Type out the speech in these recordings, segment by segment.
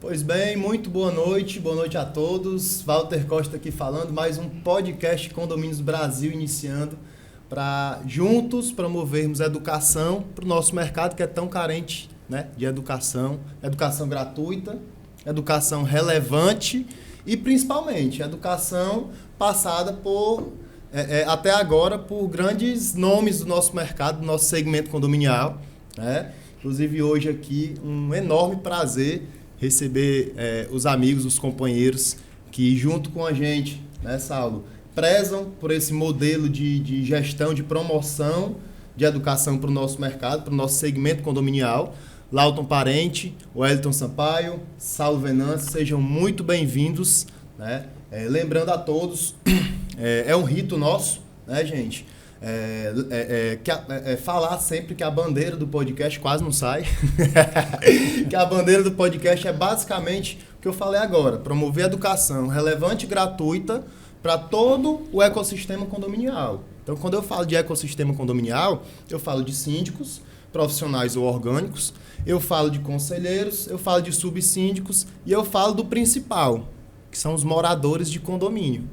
Pois bem, muito boa noite a todos. Walter Costa aqui falando, mais um podcast Condomínios Brasil iniciando para juntos promovermos educação para o nosso mercado que é tão carente, né, de educação gratuita, educação relevante e principalmente educação passada por até agora por grandes nomes do nosso mercado, do nosso segmento condominial, né? Inclusive hoje aqui um enorme prazer receber os amigos, os companheiros que junto com a gente, né, Saulo, prezam por esse modelo de gestão, de promoção de educação para o nosso mercado, para o nosso segmento condominial. Lauton Parente, Wellington Sampaio, Saulo Venâncio, sejam muito bem-vindos, né? Lembrando a todos, é um rito nosso, né, gente? Falar sempre que a bandeira do podcast quase não sai, que a bandeira do podcast é basicamente o que eu falei agora, promover educação relevante e gratuita para todo o ecossistema condominial. Então, quando eu falo de ecossistema condominial, eu falo de síndicos, profissionais ou orgânicos, eu falo de conselheiros, eu falo de subsíndicos e eu falo do principal, que são os moradores de condomínio,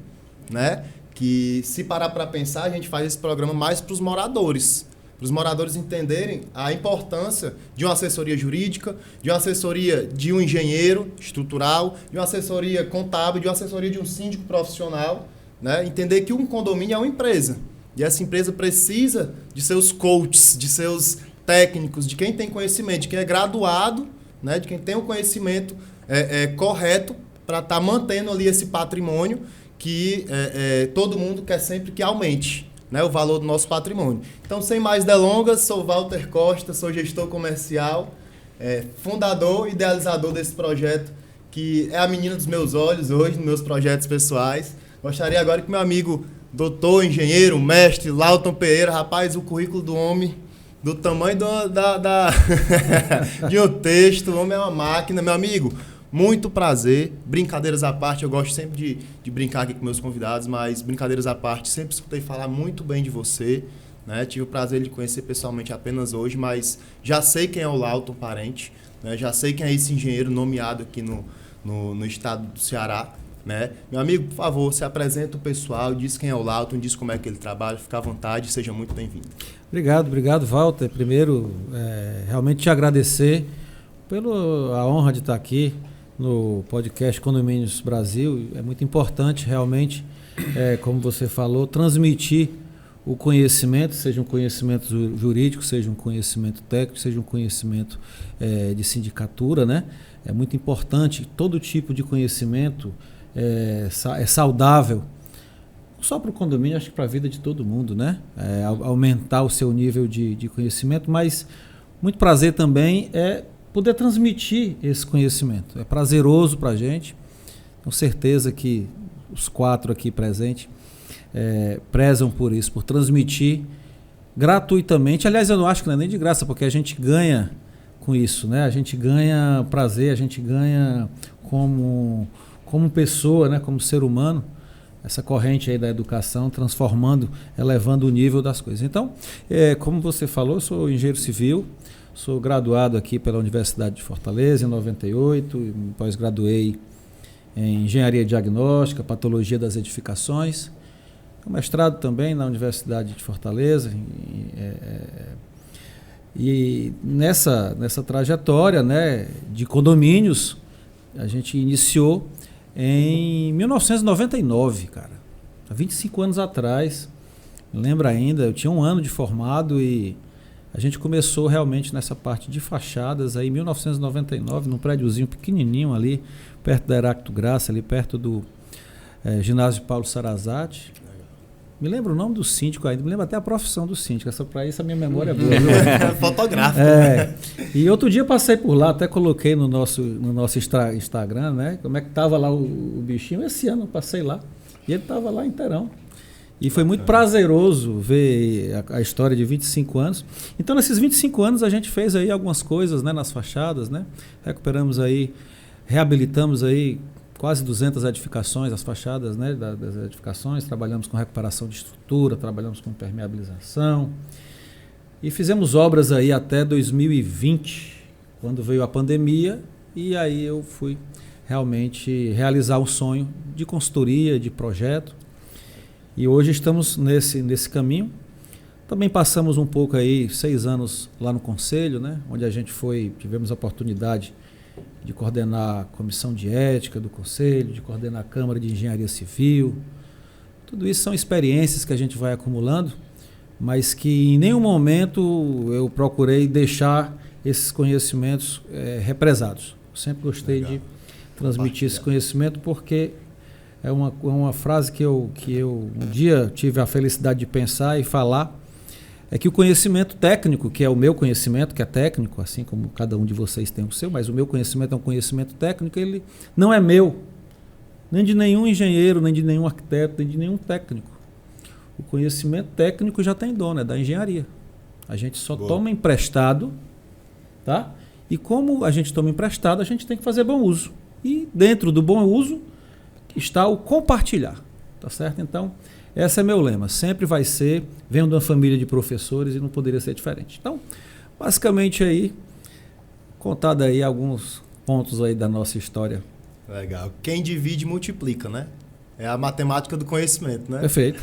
né? Que, se parar para pensar, a gente faz esse programa mais para os moradores entenderem a importância de uma assessoria jurídica, de uma assessoria de um engenheiro estrutural, de uma assessoria contábil, de uma assessoria de um síndico profissional, né? Entender que um condomínio é uma empresa, e essa empresa precisa de seus coaches, de seus técnicos, de quem tem conhecimento, de quem é graduado, né? De quem tem o conhecimento correto para estar mantendo ali esse patrimônio que todo mundo quer sempre que aumente, né, o valor do nosso patrimônio. Então, sem mais delongas, sou Walter Costa, sou gestor comercial, fundador e idealizador desse projeto, que é a menina dos meus olhos hoje, nos meus projetos pessoais. Gostaria agora que meu amigo, doutor, engenheiro, mestre, Lauton Pereira, rapaz, o currículo do homem, do tamanho de um texto, o homem é uma máquina, meu amigo. Muito prazer, brincadeiras à parte, eu gosto sempre de brincar aqui com meus convidados, mas brincadeiras à parte, sempre escutei falar muito bem de você, né? Tive o prazer de conhecer pessoalmente apenas hoje, mas já sei quem é o Lauton Parente, né? Já sei quem é esse engenheiro nomeado aqui no estado do Ceará, né? Meu amigo, por favor, se apresenta o pessoal, diz quem é o Lauton, diz como é que ele trabalha, fica à vontade, seja muito bem-vindo. Obrigado, Walter. Primeiro, realmente te agradecer pela honra de estar aqui no podcast Condomínios Brasil. É muito importante realmente, como você falou, transmitir o conhecimento, seja um conhecimento jurídico, seja um conhecimento técnico, seja um conhecimento de sindicatura, né? É muito importante, todo tipo de conhecimento é saudável, não só para o condomínio, acho que para a vida de todo mundo, né? Aumentar o seu nível de conhecimento, mas muito prazer também poder transmitir esse conhecimento. É prazeroso para a gente. Tenho certeza que os 4 aqui presentes prezam por isso, por transmitir gratuitamente. Aliás, eu não acho que não é nem de graça, porque a gente ganha com isso, né? A gente ganha prazer, a gente ganha como pessoa, né? Como ser humano, essa corrente aí da educação, transformando, elevando o nível das coisas. Então, como você falou, eu sou engenheiro civil, sou graduado aqui pela Universidade de Fortaleza em 98, pós-graduei em Engenharia Diagnóstica, Patologia das Edificações, mestrado também na Universidade de Fortaleza. E nessa trajetória, né, de condomínios, a gente iniciou em 1999, cara, há 25 anos atrás. Eu lembro ainda, eu tinha 1 ano de formado e a gente começou realmente nessa parte de fachadas aí em 1999, num prédiozinho pequenininho ali, perto da Heráclito Graça, ali perto do ginásio Paulo Sarazate. Me lembro o nome do síndico ainda, me lembro até a profissão do síndico, para isso a minha memória é boa. Fotográfico. E outro dia passei por lá, até coloquei no nosso Instagram, né, como é que estava lá o bichinho. Esse ano eu passei lá e ele estava lá inteirão. E foi muito prazeroso ver a história de 25 anos. Então, nesses 25 anos, a gente fez aí algumas coisas, né, nas fachadas, né? Recuperamos aí, reabilitamos aí quase 200 edificações, as fachadas, né, das edificações. Trabalhamos com recuperação de estrutura, trabalhamos com impermeabilização. E fizemos obras aí até 2020, quando veio a pandemia. e aí eu fui realmente realizar o sonho de consultoria, de projeto. E hoje estamos nesse caminho. Também passamos um pouco aí, 6 anos lá no Conselho, né? Onde a gente tivemos a oportunidade de coordenar a Comissão de Ética do Conselho, de coordenar a Câmara de Engenharia Civil. Tudo isso são experiências que a gente vai acumulando, mas que em nenhum momento eu procurei deixar esses conhecimentos represados. Eu sempre gostei de transmitir esse conhecimento, porque é uma frase que eu um dia tive a felicidade de pensar e falar, é que o conhecimento técnico, que é o meu conhecimento, que é técnico, assim como cada um de vocês tem o seu, mas o meu conhecimento é um conhecimento técnico, ele não é meu, nem de nenhum engenheiro, nem de nenhum arquiteto, nem de nenhum técnico. O conhecimento técnico já tem dono, é da engenharia. A gente só toma emprestado, tá? E como a gente toma emprestado, a gente tem que fazer bom uso. E dentro do bom uso está o compartilhar, tá certo? Então, esse é meu lema. Sempre vai ser, venho de uma família de professores e não poderia ser diferente. Então, basicamente aí, contado aí alguns pontos aí da nossa história. Legal. Quem divide, multiplica, né? É a matemática do conhecimento, né? Perfeito.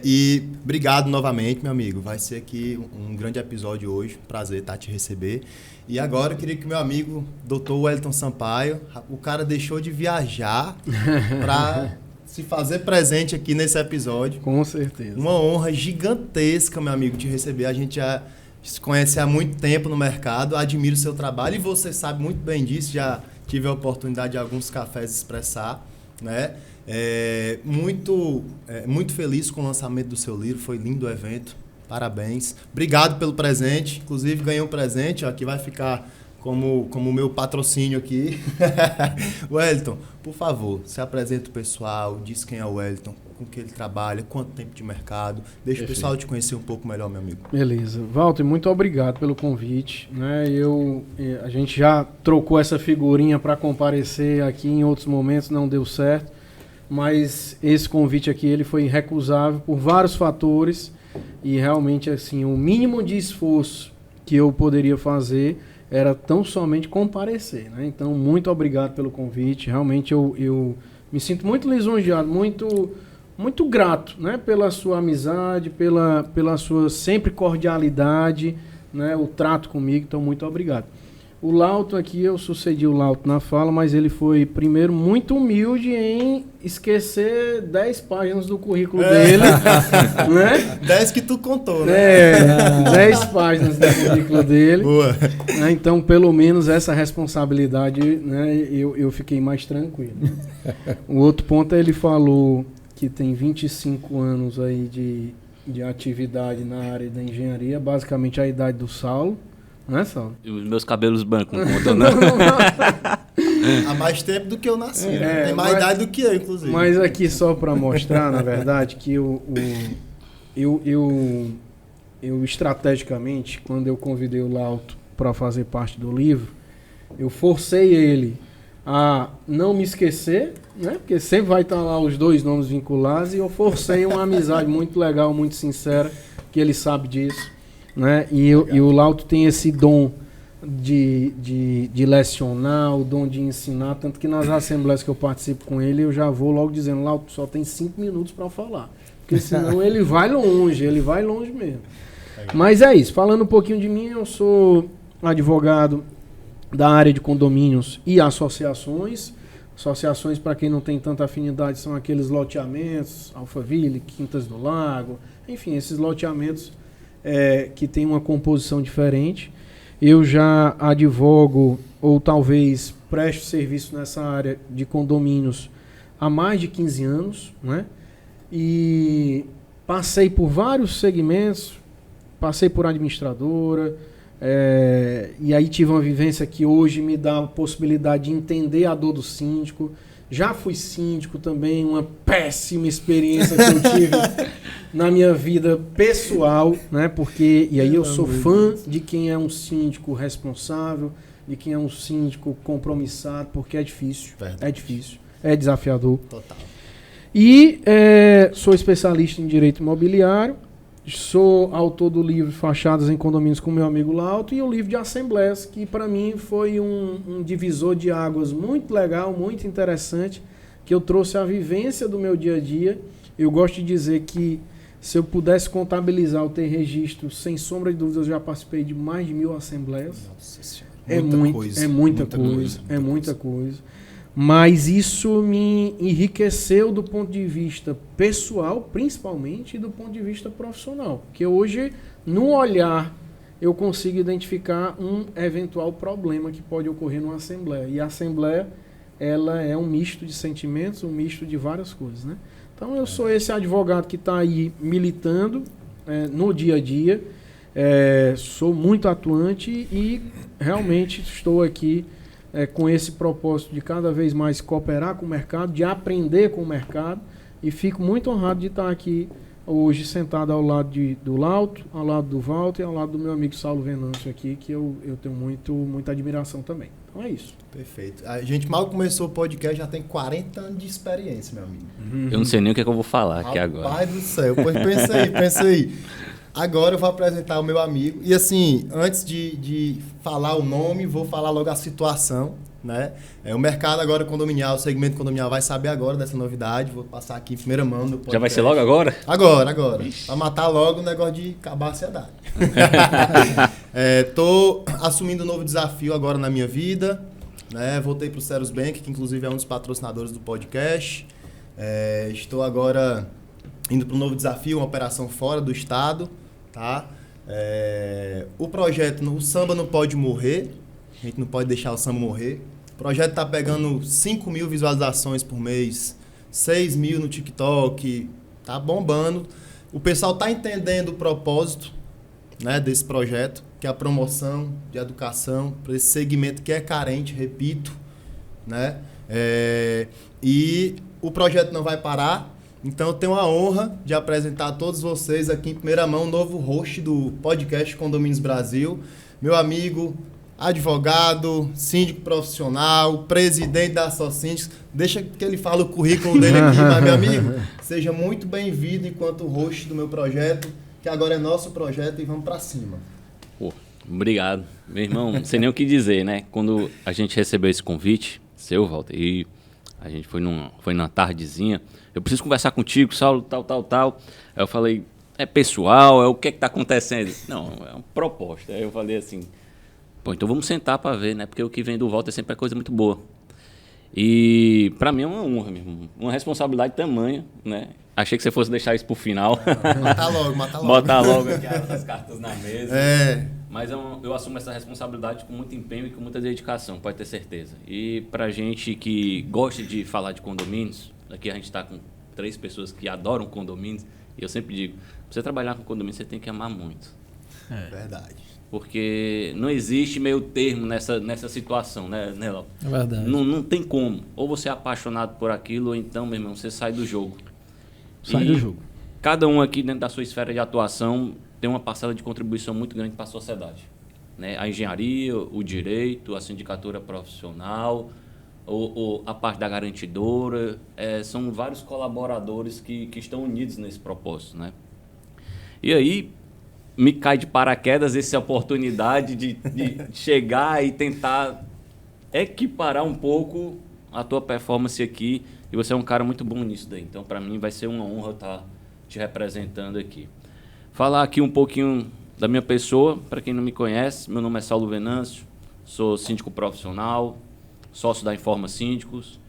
E obrigado novamente, meu amigo. Vai ser aqui um grande episódio hoje. Prazer estar te receber. E agora eu queria que meu amigo, Dr. Wellington Sampaio, o cara deixou de viajar para se fazer presente aqui nesse episódio. Com certeza. Uma honra gigantesca, meu amigo, te receber. A gente já se conhece há muito tempo no mercado, admiro o seu trabalho e você sabe muito bem disso, já tive a oportunidade de alguns cafés expressar, né? Muito feliz com o lançamento do seu livro, foi lindo o evento, parabéns. Obrigado pelo presente, inclusive ganhei um presente, ó, que vai ficar como meu patrocínio aqui. Wellington, por favor, se apresenta o pessoal, diz quem é o Wellington, com que ele trabalha, quanto tempo de mercado, deixa o pessoal te conhecer um pouco melhor, meu amigo. Beleza. Walter, muito obrigado pelo convite, né? A gente já trocou essa figurinha para comparecer aqui em outros momentos, não deu certo, mas esse convite aqui ele foi irrecusável por vários fatores e realmente assim, o mínimo de esforço que eu poderia fazer era tão somente comparecer, né? Então, muito obrigado pelo convite. Realmente eu me sinto muito lisonjeado, muito grato, né? Pela sua amizade, pela sua sempre cordialidade, né? O trato comigo. Então, muito obrigado. O Lauto aqui, eu sucedi o Lauto na fala, mas ele foi, primeiro, muito humilde em esquecer 10 páginas do currículo dele. Né? 10 que tu contou, né? 10 páginas do currículo dele. Boa. Né? Então, pelo menos essa responsabilidade, né, eu fiquei mais tranquilo. O outro ponto é ele falou que tem 25 anos aí de atividade na área da engenharia, basicamente a idade do Saulo. Não é, Saulo? E os meus cabelos brancos não contam, não. Não. Há mais tempo do que eu nasci. Né? Tem mais idade do que eu, inclusive. Mas aqui só para mostrar, na verdade, que eu estrategicamente, quando eu convidei o Lauto para fazer parte do livro, eu forcei ele a não me esquecer, né? Porque sempre vai estar lá os 2 nomes vinculados, e eu forcei uma amizade muito legal, muito sincera, que ele sabe disso. Né? E o Lauto tem esse dom de lecionar, o dom de ensinar, tanto que nas assembleias que eu participo com ele, eu já vou logo dizendo, Lauto, só tem 5 minutos para falar, porque senão ele vai longe mesmo. Mas é isso, falando um pouquinho de mim, eu sou advogado da área de condomínios e associações. Associações, para quem não tem tanta afinidade, são aqueles loteamentos, Alphaville, Quintas do Lago, enfim, esses loteamentos que tem uma composição diferente. Eu já advogo, ou talvez presto serviço nessa área de condomínios há mais de 15 anos, né? E passei por vários segmentos, passei por administradora, e aí tive uma vivência que hoje me dá a possibilidade de entender a dor do síndico. Já fui síndico também, uma péssima experiência que eu tive na minha vida pessoal, né? Porque, e aí eu sou fã de quem é um síndico responsável, de quem é um síndico compromissado, porque é difícil, é desafiador. Total. E sou especialista em direito imobiliário, Sou autor do livro Fachadas em Condomínios com meu amigo Lauto e o livro de assembleias, que para mim foi um divisor de águas muito legal, muito interessante, que eu trouxe a vivência do meu dia a dia. Eu gosto de dizer que se eu pudesse contabilizar ou ter registro, sem sombra de dúvidas, eu já participei de mais de 1000 assembleias. Nossa Senhora. É muita coisa. Mas isso me enriqueceu do ponto de vista pessoal, principalmente, e do ponto de vista profissional. Porque hoje, no olhar, eu consigo identificar um eventual problema que pode ocorrer numa assembleia. E a assembleia, ela é um misto de sentimentos, um misto de várias coisas, né? Então, eu sou esse advogado que está aí militando no dia a dia. Sou muito atuante e realmente estou aqui com esse propósito de cada vez mais cooperar com o mercado, de aprender com o mercado, e fico muito honrado de estar aqui hoje sentado ao lado do Lauto, ao lado do Walter e ao lado do meu amigo Saulo Venâncio aqui, que eu tenho muita admiração também. Então é isso. Perfeito. A gente mal começou o podcast, já tem 40 anos de experiência, meu amigo. Eu não sei nem o que eu vou falar aqui agora. Pai do céu, pois pensa aí. Agora eu vou apresentar o meu amigo. E assim, antes de falar o nome, vou falar logo a situação, né? O mercado agora condominial, o segmento condominial vai saber agora dessa novidade. Vou passar aqui em primeira mão no podcast. Já vai ser logo agora? Agora. Pra matar logo o negócio de acabar a ansiedade. Tô assumindo um novo desafio agora na minha vida, né? Voltei pro Ceros Bank, que inclusive é um dos patrocinadores do podcast. Estou agora indo para um novo desafio, uma operação fora do estado, tá? O projeto, o samba não pode morrer, a gente não pode deixar o samba morrer. O projeto tá pegando 5.000 visualizações por mês, 6.000 no TikTok, tá bombando. O pessoal tá entendendo o propósito, né, desse projeto, que é a promoção de educação para esse segmento que é carente, repito, né? E o projeto não vai parar. Então eu tenho a honra de apresentar a todos vocês aqui em primeira mão o novo host do podcast Condomínios Brasil, meu amigo, advogado, síndico profissional, presidente da Associações. Deixa que ele fale o currículo dele aqui, mas meu amigo, seja muito bem-vindo enquanto host do meu projeto, que agora é nosso projeto e vamos para cima. Pô, obrigado. Meu irmão, não sei nem o que dizer, né? Quando a gente recebeu esse convite, seu, Walter, e a gente foi numa tardezinha, eu preciso conversar contigo, Saulo, tal. Aí eu falei, é pessoal, o que está acontecendo? Não, é uma proposta. Aí eu falei assim, pô, então vamos sentar para ver, né? Porque o que vem do Walter sempre é coisa muito boa. E para mim é uma honra mesmo, uma responsabilidade tamanha, né? Achei que você fosse deixar isso pro final. Mata logo. Botar logo aqui as cartas na mesa. Mas eu assumo essa responsabilidade com muito empenho e com muita dedicação, pode ter certeza. E pra gente que gosta de falar de condomínios, aqui a gente está com 3 pessoas que adoram condomínios, e eu sempre digo, pra você trabalhar com condomínio, você tem que amar muito. Verdade. Porque não existe meio termo nessa situação, né, Léo? É verdade. Não tem como. Ou você é apaixonado por aquilo, ou então, meu irmão, você sai do jogo. Sai do jogo. Cada um aqui dentro da sua esfera de atuação tem uma parcela de contribuição muito grande para a sociedade, né? A engenharia, o direito, a sindicatura profissional, a parte da garantidora, são vários colaboradores que estão unidos nesse propósito, né? E aí me cai de paraquedas essa oportunidade de chegar e tentar equiparar um pouco a tua performance aqui, e você é um cara muito bom nisso daí. Então, para mim, vai ser uma honra estar te representando aqui. Falar aqui um pouquinho da minha pessoa, para quem não me conhece, meu nome é Saulo Venâncio, sou síndico profissional, sócio da Informa Síndicos,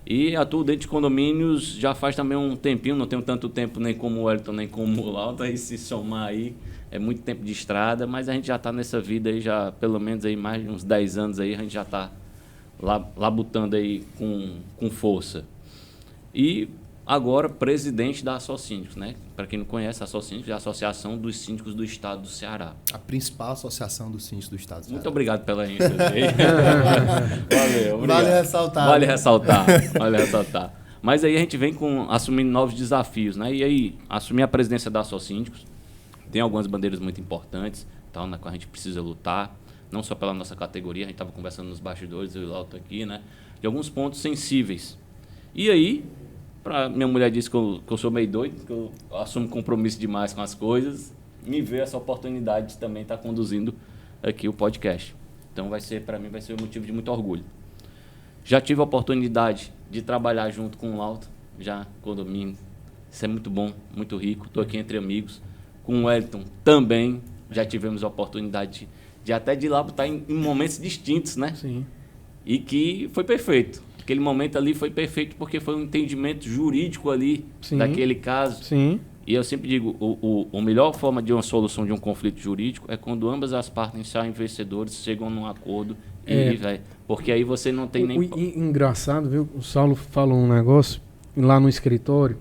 e atuo dentro de condomínios já faz também um tempinho, não tenho tanto tempo nem como o Wellington, nem como o Lauto, aí se somar aí, é muito tempo de estrada, mas a gente já está nessa vida aí, já pelo menos aí mais de uns 10 anos aí, a gente já está labutando aí com força. E agora presidente da Associações, né? Para quem não conhece, a Associações é a Associação dos Síndicos do Estado do Ceará. A principal associação dos síndicos do Estado do Ceará. Muito obrigado pela ênfase aí. Valeu, obrigado. Vale ressaltar. Vale ressaltar. Mas aí a gente vem assumindo novos desafios, né? E aí, assumir a presidência da Associações tem algumas bandeiras muito importantes, tal, na qual a gente precisa lutar, não só pela nossa categoria, a gente estava conversando nos bastidores, eu e o Lauto aqui, né? De alguns pontos sensíveis. E aí, Minha mulher disse que eu sou meio doido, que eu assumo compromisso demais com as coisas. Me veio essa oportunidade de também estar conduzindo aqui o podcast. Então, para mim, vai ser um motivo de muito orgulho. Já tive a oportunidade de trabalhar junto com o Lauta, já condomínio. Isso é muito bom, muito rico. Estou aqui entre amigos. Com o Wellington também já tivemos a oportunidade de até de lá estar em momentos distintos, né? Sim. E que foi perfeito. Aquele momento ali foi perfeito porque foi um entendimento jurídico ali daquele caso. Sim. E eu sempre digo, a melhor forma de uma solução de um conflito jurídico é quando ambas as partes saem vencedores, chegam num acordo porque aí você não tem nem... Engraçado, viu? O Saulo falou um negócio lá no escritório.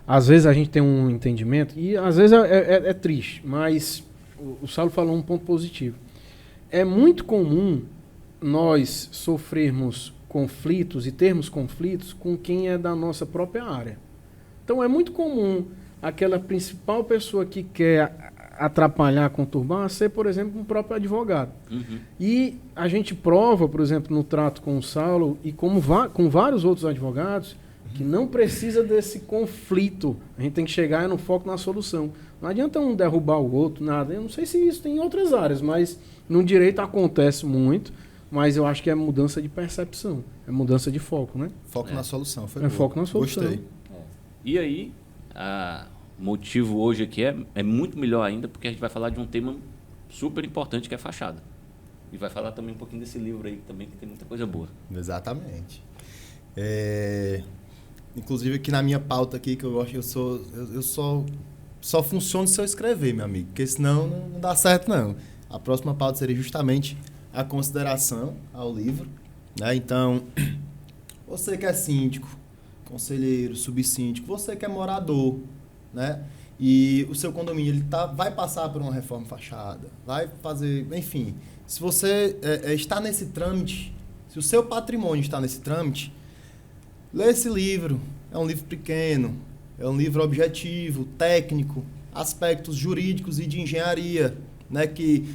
Às vezes a gente tem um entendimento e às vezes é triste, mas o Saulo falou um ponto positivo. É muito comum nós sofrermos conflitos e termos conflitos com quem é da nossa própria área. Então é muito comum aquela principal pessoa que quer atrapalhar, conturbar, ser, por exemplo, um próprio advogado. Uhum. E a gente prova, por exemplo, no trato com o Saulo e com vários outros advogados, que não precisa desse conflito. A gente tem que chegar no foco na solução. Não adianta um derrubar o outro, nada. Eu não sei se isso tem em outras áreas, mas no direito acontece muito. Mas eu acho que é mudança de percepção, é mudança de foco, né? Foco na solução. Foco na solução. Gostei. E aí, o motivo hoje aqui é muito melhor ainda, porque a gente vai falar de um tema super importante que é fachada. E vai falar também um pouquinho desse livro aí também, que tem muita coisa boa. Exatamente. Inclusive aqui na minha pauta aqui, que eu gosto, eu só funciono se eu escrever, meu amigo, porque senão não dá certo, não. A próxima pauta seria justamente a consideração ao livro, né? Então, você que é síndico, conselheiro, subsíndico, você que é morador, né? E o seu condomínio ele vai passar por uma reforma fachada, vai fazer, enfim, se você está nesse trâmite, se o seu patrimônio está nesse trâmite, lê esse livro. É um livro pequeno, é um livro objetivo, técnico, aspectos jurídicos e de engenharia, né, que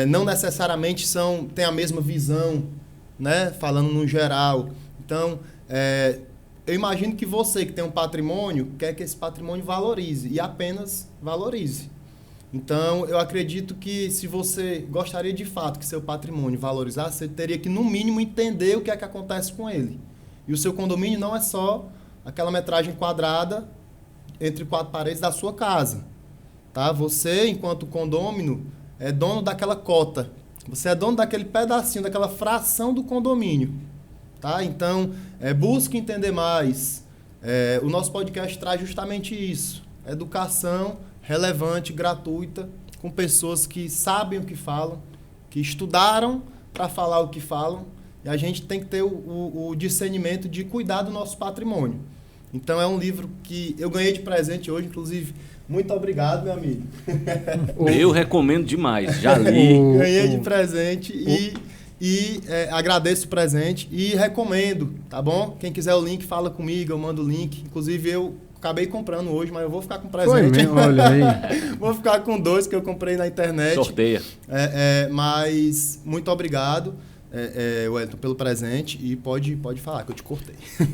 não necessariamente têm a mesma visão, né, falando no geral. Então, eu imagino que você que tem um patrimônio quer que esse patrimônio valorize e apenas valorize. Então, eu acredito que se você gostaria de fato que seu patrimônio valorizasse, você teria que, no mínimo, entender o que é que acontece com ele. E o seu condomínio não é só aquela metragem quadrada entre 4 paredes da sua casa. Tá? Você, enquanto condômino, é dono daquela cota. Você é dono daquele pedacinho, daquela fração do condomínio. Tá? Então, busque entender mais. O nosso podcast traz justamente isso. Educação relevante, gratuita, com pessoas que sabem o que falam, que estudaram para falar o que falam. E a gente tem que ter o discernimento de cuidar do nosso patrimônio. Então, é um livro que eu ganhei de presente hoje, inclusive. Muito obrigado, meu amigo. Eu recomendo demais, já li. Ganhei de presente e agradeço o presente e recomendo, tá bom? Quem quiser o link, fala comigo, eu mando o link. Inclusive, eu acabei comprando hoje, mas eu vou ficar com presente. Foi mesmo, olha aí. Vou ficar com 2 que eu comprei na internet. Sorteia. Mas muito obrigado, Wellington, pelo presente e pode falar que eu te cortei.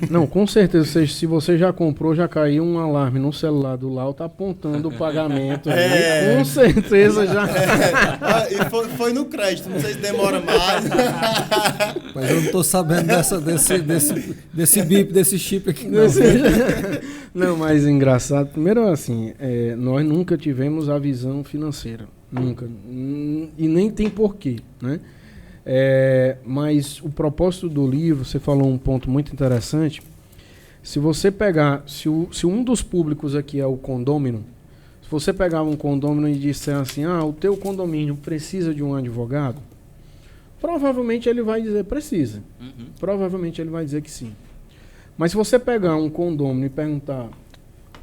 Não, com certeza, se você já comprou, já caiu um alarme no celular do Lau, tá apontando o pagamento. Com certeza já. E foi no crédito, não sei se demora mais. Mas eu não tô sabendo desse bip, desse chip aqui. Não. Não, mas engraçado. Primeiro, assim, nós nunca tivemos a visão financeira. Nunca. E nem tem porquê, né? Mas o propósito do livro, você falou um ponto muito interessante. Se você pegar, se um dos públicos aqui é o condômino, se você pegar um condômino e disser assim, o teu condomínio precisa de um advogado, provavelmente ele vai dizer precisa. Uhum. Provavelmente ele vai dizer que sim. Mas se você pegar um condômino e perguntar,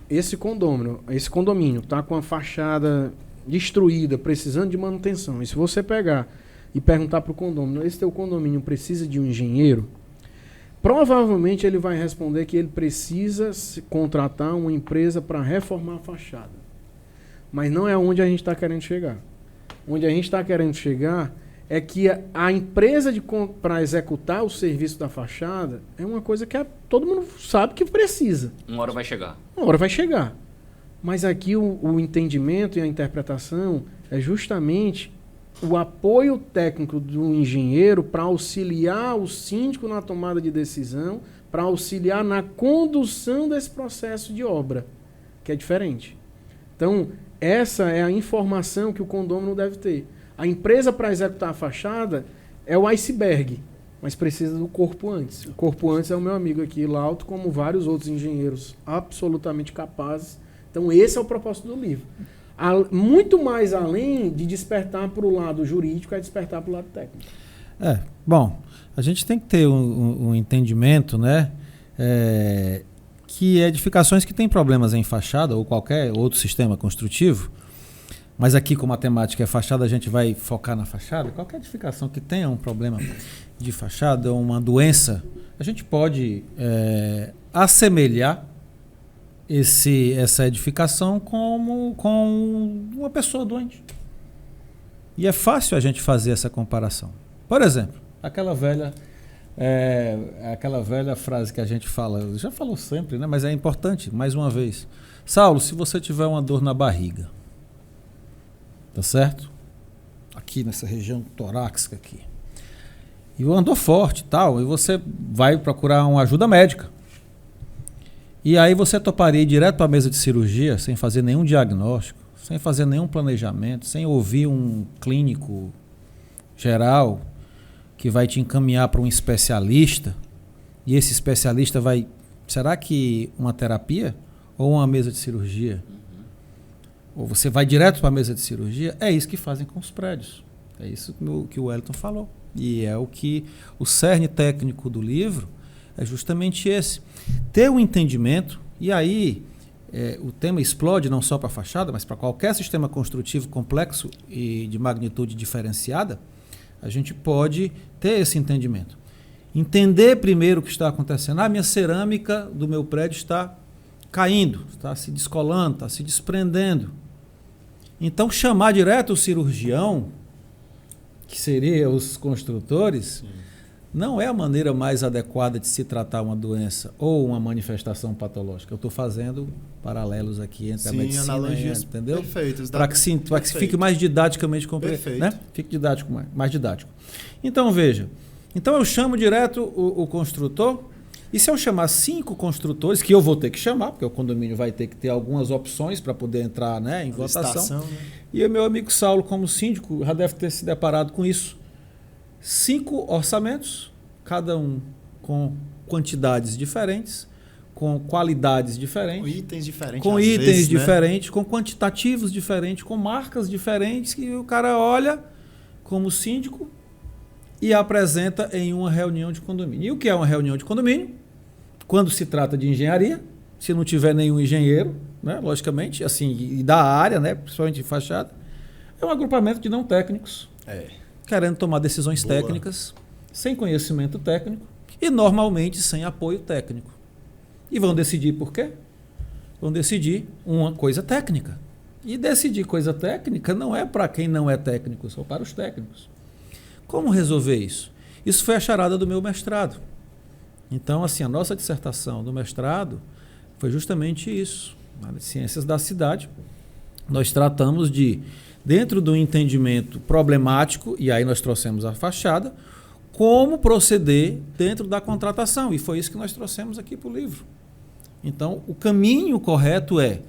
esse condomínio está com a fachada destruída, precisando de manutenção, e se você pegar e perguntar para o condomínio, esse teu condomínio precisa de um engenheiro, provavelmente ele vai responder que ele precisa contratar uma empresa para reformar a fachada. Mas não é onde a gente está querendo chegar. Onde a gente está querendo chegar é que a empresa para executar o serviço da fachada é uma coisa que todo mundo sabe que precisa. Uma hora vai chegar. Uma hora vai chegar. Mas aqui o entendimento e a interpretação é justamente o apoio técnico do engenheiro para auxiliar o síndico na tomada de decisão, para auxiliar na condução desse processo de obra, que é diferente. Então, essa é a informação que o condômino deve ter. A empresa para executar a fachada é o iceberg, mas precisa do corpo antes. O corpo antes é o meu amigo aqui, Lauto, como vários outros engenheiros absolutamente capazes. Então, esse é o propósito do livro. Muito mais além de despertar para o lado jurídico, é despertar para o lado técnico. Bom, a gente tem que ter um entendimento, né? Que edificações que têm problemas em fachada ou qualquer outro sistema construtivo, mas aqui como a temática é fachada, a gente vai focar na fachada. Qualquer edificação que tenha um problema de fachada ou uma doença, a gente pode assemelhar essa edificação com uma pessoa doente. E é fácil a gente fazer essa comparação. Por exemplo, aquela velha frase que a gente fala, já falou sempre, né? Mas é importante, mais uma vez. Saulo, se você tiver uma dor na barriga, tá certo? Aqui nessa região torácica aqui. E uma dor forte e tal, e você vai procurar uma ajuda médica. E aí você toparia ir direto para a mesa de cirurgia, sem fazer nenhum diagnóstico, sem fazer nenhum planejamento, sem ouvir um clínico geral que vai te encaminhar para um especialista, e esse especialista vai... Será que uma terapia ou uma mesa de cirurgia? Ou você vai direto para a mesa de cirurgia? É isso que fazem com os prédios. É isso que o Wellington falou. E é o que o cerne técnico do livro é justamente esse. Ter um entendimento, e aí o tema explode não só para a fachada, mas para qualquer sistema construtivo complexo e de magnitude diferenciada, a gente pode ter esse entendimento. Entender primeiro o que está acontecendo. A minha cerâmica do meu prédio está caindo, está se descolando, está se desprendendo. Então, chamar direto o cirurgião, que seria os construtores, não é a maneira mais adequada de se tratar uma doença ou uma manifestação patológica. Eu estou fazendo paralelos aqui entre a medicina analogias, entendeu? Perfeitos. Para que fique mais didaticamente compreendido, né? Fique didático, mais didático. Então, veja. Então, eu chamo direto o construtor, e se eu chamar 5 construtores, que eu vou ter que chamar, porque o condomínio vai ter que ter algumas opções para poder entrar, né, em votação. Né? E o meu amigo Saulo, como síndico, já deve ter se deparado com isso. 5 orçamentos, cada um com quantidades diferentes, com qualidades diferentes, com itens diferentes, com quantitativos diferentes, com marcas diferentes, que o cara olha como síndico e apresenta em uma reunião de condomínio. E o que é uma reunião de condomínio? Quando se trata de engenharia, se não tiver nenhum engenheiro, né, logicamente, assim, e da área, né, principalmente de fachada, é um agrupamento de não técnicos. Querendo tomar decisões técnicas, sem conhecimento técnico e normalmente sem apoio técnico. E vão decidir por quê? Vão decidir uma coisa técnica. E decidir coisa técnica não é para quem não é técnico, só para os técnicos. Como resolver isso? Isso foi a charada do meu mestrado. Então, assim, a nossa dissertação do mestrado foi justamente isso. Nas Ciências da Cidade, nós tratamos de, dentro do entendimento problemático, e aí nós trouxemos a fachada, como proceder dentro da contratação. E foi isso que nós trouxemos aqui para o livro. Então, o caminho correto é,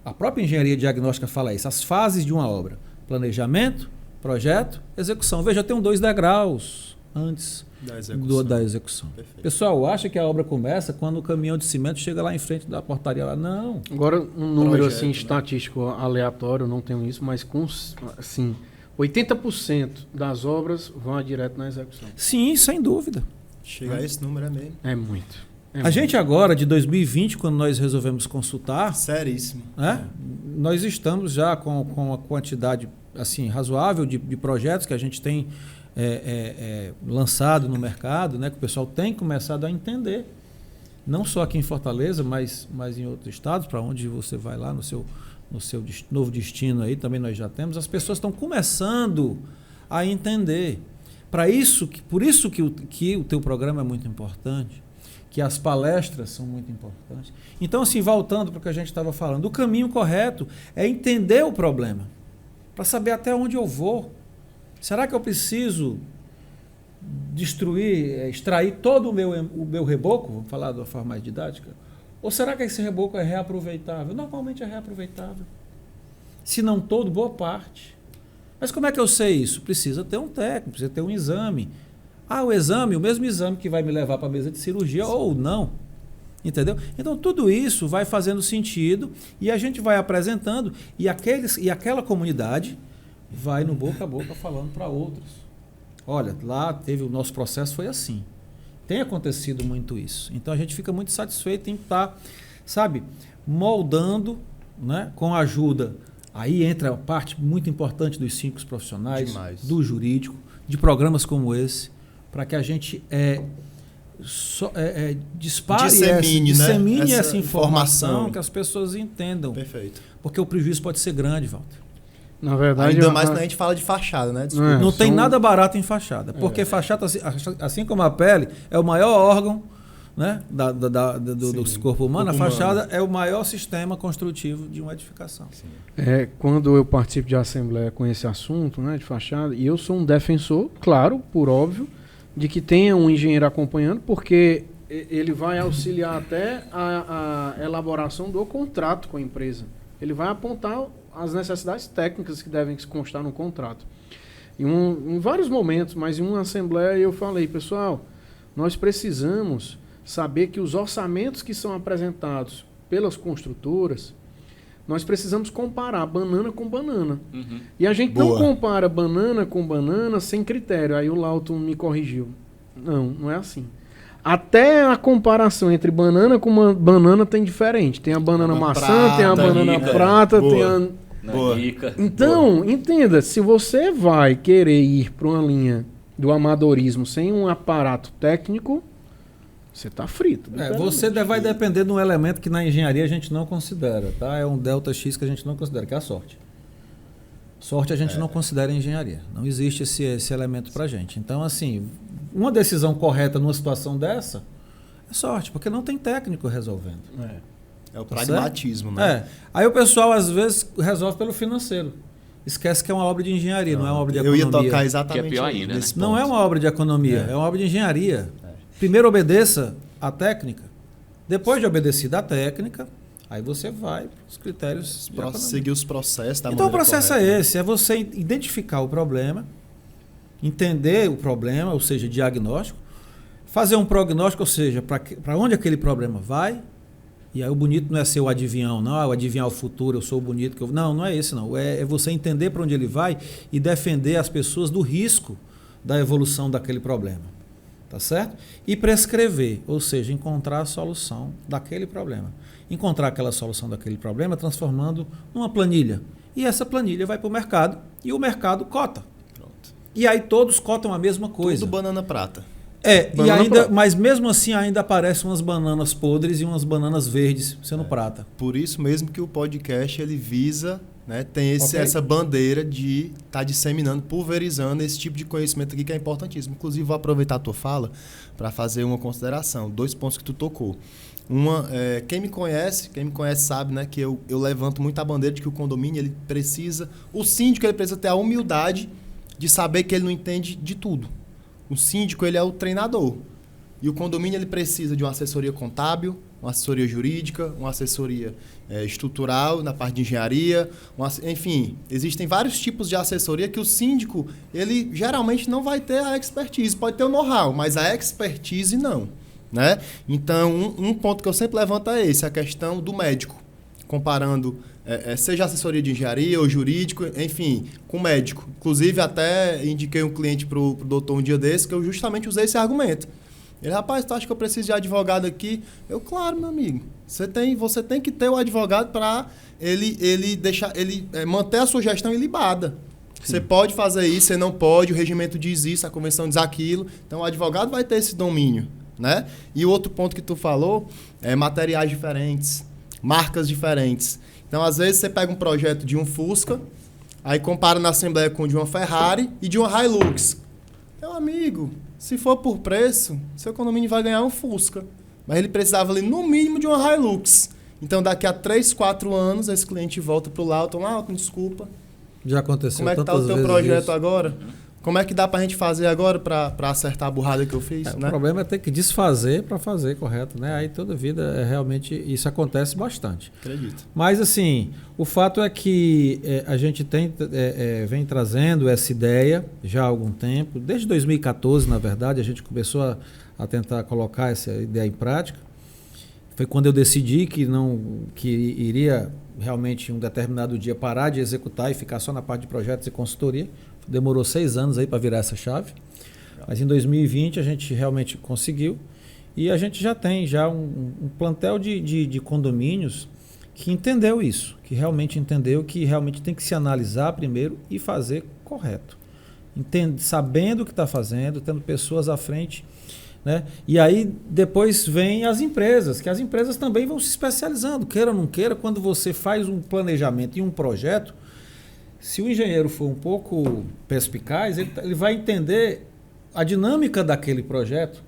a própria engenharia diagnóstica fala isso, as fases de uma obra: planejamento, projeto, execução. Veja, tem 2 degraus antes da execução. Perfeito. Pessoal, acha que a obra começa quando o caminhão de cimento chega lá em frente da portaria lá? Não. Agora, um número assim estatístico aleatório, não tenho isso, mas com assim, 80% das obras vão direto na execução. Sim, sem dúvida. Chegar a esse número é mesmo. É muito. A gente agora, de 2020, quando nós resolvemos consultar... Seríssimo. Né, nós estamos já com uma quantidade assim, razoável de projetos que a gente tem lançado no mercado, né, que o pessoal tem começado a entender. Não só aqui em Fortaleza, mas em outros estados, para onde você vai lá no seu novo destino aí, também nós já temos. As pessoas estão começando a entender. Por isso que o teu programa é muito importante, que as palestras são muito importantes. Então, assim, voltando para o que a gente estava falando, o caminho correto é entender o problema, para saber até onde eu vou. Será que eu preciso extrair todo o meu reboco, vamos falar de uma forma mais didática? Ou será que esse reboco é reaproveitável? Normalmente é reaproveitável. Se não todo, boa parte. Mas como é que eu sei isso? Precisa ter um técnico, precisa ter um exame. O mesmo exame que vai me levar para a mesa de cirurgia ou não. Entendeu? Então tudo isso vai fazendo sentido e a gente vai apresentando e aquela comunidade vai no boca a boca falando para outros. Olha, lá o nosso processo foi assim. Tem acontecido muito isso. Então a gente fica muito satisfeito em estar, moldando, né, com a ajuda. Aí entra a parte muito importante dos 5 profissionais, Demais. do jurídico, de programas como esse, para que a gente dissemine essa informação, que as pessoas entendam. Perfeito. Porque o prejuízo pode ser grande, Walter. Na verdade, Ainda mais quando a gente fala de fachada, né? Desculpa. Não tem nada barato em fachada. Porque fachada, assim como a pele, é o maior órgão, né, do corpo humano. A fachada é o maior sistema construtivo de uma edificação. Sim. Quando eu participo de assembleia com esse assunto, né, de fachada, e eu sou um defensor, claro, por óbvio, de que tenha um engenheiro acompanhando, porque ele vai auxiliar até a elaboração do contrato com a empresa. Ele vai apontar as necessidades técnicas que devem constar no contrato. Em vários momentos, mas em uma assembleia eu falei, pessoal, nós precisamos saber que os orçamentos que são apresentados pelas construtoras, nós precisamos comparar banana com banana. Uhum. E a gente não compara banana com banana sem critério. Aí o Lauton me corrigiu. Não é assim. Até a comparação entre banana com banana tem diferente. Tem a banana maçã, tem a banana prata, tem a... Então, entenda, se você vai querer ir para uma linha do amadorismo sem um aparato técnico, você está frito. Você vai depender de um elemento que na engenharia a gente não considera, tá? É um delta X que a gente não considera, que é a sorte. Sorte a gente não considera em engenharia. Não existe esse elemento para a gente. Então, assim, uma decisão correta numa situação dessa é sorte, porque não tem técnico resolvendo. É o pragmatismo, certo? né? Aí o pessoal, às vezes, resolve pelo financeiro. Esquece que é uma obra de engenharia, não é uma obra de economia. Eu ia tocar exatamente que é pior ainda, nesse ponto. Não é uma obra de economia, é uma obra de engenharia. Primeiro obedeça à técnica. Depois de obedecida à técnica, aí você vai para os critérios. Seguir os processos da Então o processo correta. é esse, é você identificar o problema, entender o problema, ou seja, diagnóstico, fazer um prognóstico, ou seja, para onde aquele problema vai. E aí o bonito não é ser o adivinhão, não, o adivinhar o futuro, eu sou o bonito. Não é esse não. É você entender para onde ele vai e defender as pessoas do risco da evolução daquele problema. Tá certo? E prescrever, ou seja, encontrar a solução daquele problema. Encontrar aquela solução daquele problema transformando numa planilha. E essa planilha vai para o mercado e o mercado cota. Pronto. E aí todos cotam a mesma coisa. Tudo banana prata. Mas mesmo assim ainda aparecem umas bananas podres e umas bananas verdes sendo prata. Por isso mesmo que o podcast ele visa, né, tem essa bandeira de estar disseminando, pulverizando esse tipo de conhecimento aqui que é importantíssimo. Inclusive vou aproveitar a tua fala para fazer uma consideração, 2 pontos que tu tocou. Quem me conhece sabe, né, que eu levanto muito a bandeira de que o condomínio ele precisa, o síndico ele precisa ter a humildade de saber que ele não entende de tudo. O síndico ele é o treinador. E o condomínio ele precisa de uma assessoria contábil, uma assessoria jurídica, uma assessoria estrutural na parte de engenharia. Enfim, existem vários tipos de assessoria que o síndico ele geralmente não vai ter a expertise. Pode ter o know-how, mas a expertise não. Né? Então, um ponto que eu sempre levanto é esse, a questão do médico. Comparando, seja assessoria de engenharia ou jurídico, enfim, com médico. Inclusive, até indiquei um cliente para o doutor um dia desse, que eu justamente usei esse argumento. Ele, rapaz, tu acha que eu preciso de advogado aqui? Eu, claro, meu amigo. Você tem que ter o advogado para ele manter a sua gestão ilibada. Você pode fazer isso, você não pode, o regimento diz isso, a convenção diz aquilo. Então, o advogado vai ter esse domínio. Né? E o outro ponto que tu falou é materiais diferentes, marcas diferentes. Então, às vezes, você pega um projeto de um Fusca, Aí compara na Assembleia com de uma Ferrari e de uma Hilux. Meu amigo, se for por preço, seu condomínio vai ganhar um Fusca. Mas ele precisava ali no mínimo de uma Hilux. Então daqui a 3, 4 anos esse cliente volta pro Lauton. Lauton, desculpa. Já aconteceu Como é que tá o teu projeto agora? Como é que dá pra gente fazer agora pra acertar a burrada que eu fiz? O Né? problema é ter que desfazer para fazer, correto, né? Aí toda vida realmente isso acontece bastante. Acredito. Mas assim, o fato é que a gente vem trazendo essa ideia já há algum tempo, desde 2014, na verdade, a gente começou a tentar colocar essa ideia em prática. Foi quando eu decidi que iria realmente um determinado dia parar de executar e ficar só na parte de projetos e consultoria. Demorou 6 anos aí para virar essa chave. Mas em 2020 a gente realmente conseguiu. E a gente já tem um plantel de condomínios que entendeu isso, que realmente entendeu que realmente tem que se analisar primeiro e fazer correto. Sabendo o que está fazendo, tendo pessoas à frente. Né? E aí depois vem as empresas, que as empresas também vão se especializando, queira ou não queira, quando você faz um planejamento e um projeto, se o engenheiro for um pouco perspicaz, ele vai entender a dinâmica daquele projeto.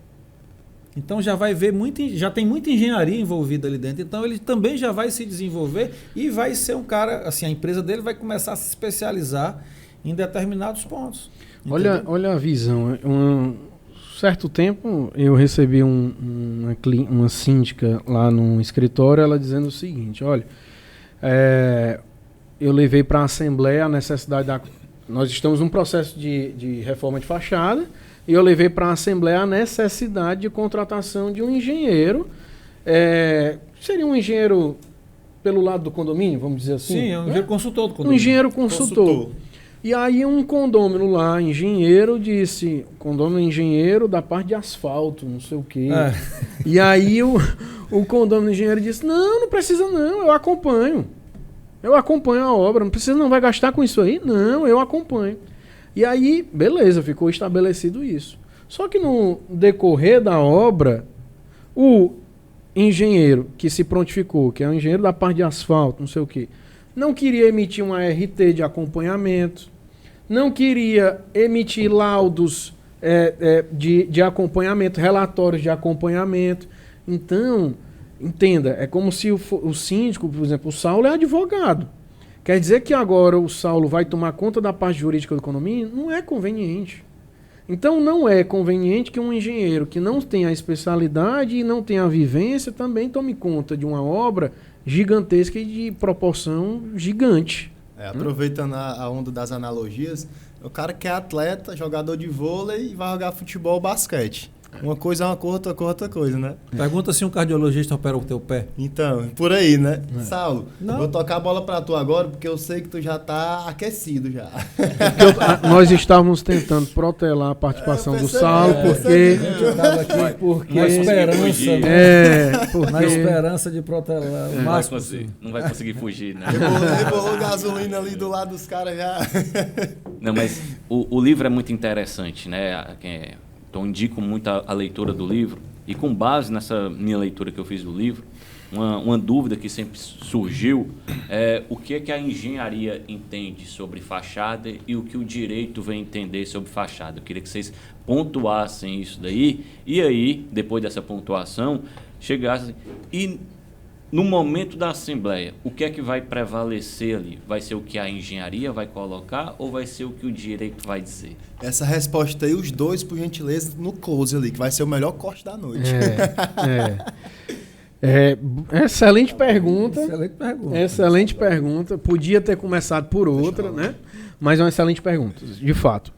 Então já vai ver já tem muita engenharia envolvida ali dentro, então ele também já vai se desenvolver e vai ser um cara, assim, a empresa dele vai começar a se especializar em determinados pontos. Olha a visão. Certo tempo eu recebi uma síndica lá no escritório, ela dizendo o seguinte, olha, eu levei para a Assembleia a necessidade nós estamos num processo de reforma de fachada, e eu levei para a Assembleia a necessidade de contratação de um engenheiro, seria um engenheiro pelo lado do condomínio, vamos dizer assim? Sim, é um engenheiro consultor do condomínio. Um engenheiro consultor. E aí um condômino lá, engenheiro, disse, condômino engenheiro da parte de asfalto, não sei o quê. E aí o condômino engenheiro disse, não precisa não, eu acompanho. Eu acompanho a obra, não precisa não, vai gastar com isso aí? Não, eu acompanho. E aí, beleza, ficou estabelecido isso. Só que no decorrer da obra, o engenheiro que se prontificou, que é o engenheiro da parte de asfalto, não sei o quê, não queria emitir uma RT de acompanhamento, não queria emitir laudos de acompanhamento, relatórios de acompanhamento. Então, entenda, é como se o síndico, por exemplo, o Saulo é advogado. Quer dizer que agora o Saulo vai tomar conta da parte jurídica do condomínio? Não é conveniente. Então não é conveniente que um engenheiro que não tem a especialidade e não tem a vivência também tome conta de uma obra gigantesca e de proporção gigante. Aproveitando a onda das analogias, o cara que é atleta, jogador de vôlei e vai jogar futebol ou basquete. Uma coisa é uma coisa, outra coisa, né? Pergunta se um cardiologista opera o teu pé. Então, por aí, né? Saulo, vou tocar a bola pra tu agora, porque eu sei que tu já tá aquecido já. Nós estávamos tentando protelar a participação do Saulo, porque na esperança, na esperança de protelar o máximo. Não vai conseguir fugir, né? Rebolou gasolina ali do lado dos caras já. Não, mas o livro é muito interessante, né? Então, indico muito a leitura do livro. E com base nessa minha leitura que eu fiz do livro, uma dúvida que sempre surgiu é o que a engenharia entende sobre fachada e o que o direito vem entender sobre fachada. Eu queria que vocês pontuassem isso daí. E aí, depois dessa pontuação, chegassem... E no momento da Assembleia, o que é que vai prevalecer ali? Vai ser o que a engenharia vai colocar ou vai ser o que o direito vai dizer? Essa resposta aí, os dois, por gentileza, no close ali, que vai ser o melhor corte da noite. Excelente pergunta. Excelente pergunta. Podia ter começado por outra, né? Mas é uma excelente pergunta, de fato.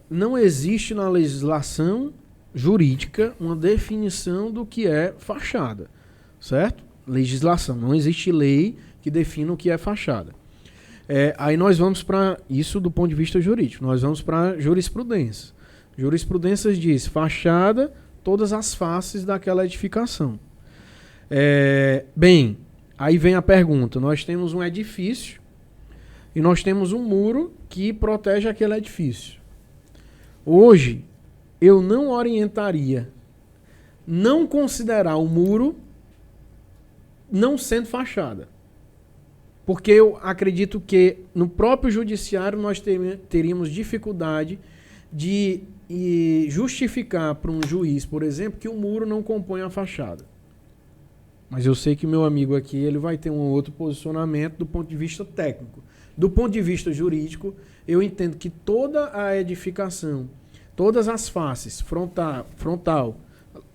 Não existe na legislação jurídica uma definição do que é fachada, certo? Legislação. Não existe lei que defina o que é fachada. Aí nós vamos para isso do ponto de vista jurídico. Nós vamos para jurisprudência. Jurisprudência diz fachada, todas as faces daquela edificação. Bem, aí vem a pergunta. Nós temos um edifício e nós temos um muro que protege aquele edifício. Hoje, eu não orientaria não considerar o muro não sendo fachada. Porque eu acredito que no próprio judiciário nós teríamos dificuldade de justificar para um juiz, por exemplo, que o muro não compõe a fachada. Mas eu sei que meu amigo aqui ele vai ter um outro posicionamento do ponto de vista técnico. Do ponto de vista jurídico, eu entendo que toda a edificação, todas as faces, frontal,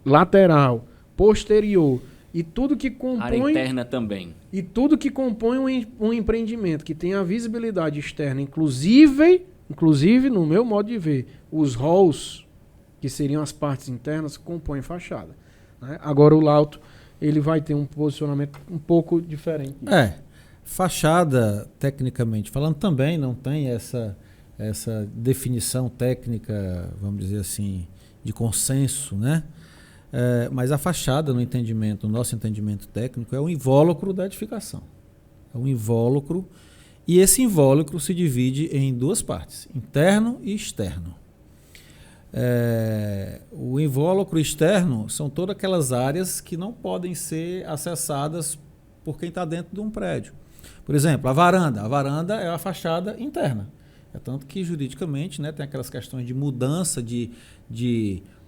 lateral, posterior, e tudo que compõe... Área interna também. E tudo que compõe um empreendimento que tem a visibilidade externa, inclusive, no meu modo de ver, os halls, que seriam as partes internas, compõem fachada. Né? Agora o lauto, ele vai ter um posicionamento um pouco diferente. Fachada, tecnicamente falando, também não tem essa definição técnica, vamos dizer assim, de consenso, né? Mas a fachada, no nosso entendimento técnico, é um invólucro da edificação. É um invólucro, e esse invólucro se divide em duas partes, interno e externo. O invólucro externo são todas aquelas áreas que não podem ser acessadas por quem está dentro de um prédio. Por exemplo, a varanda. A varanda é a fachada interna. É tanto que juridicamente, né, tem aquelas questões de mudança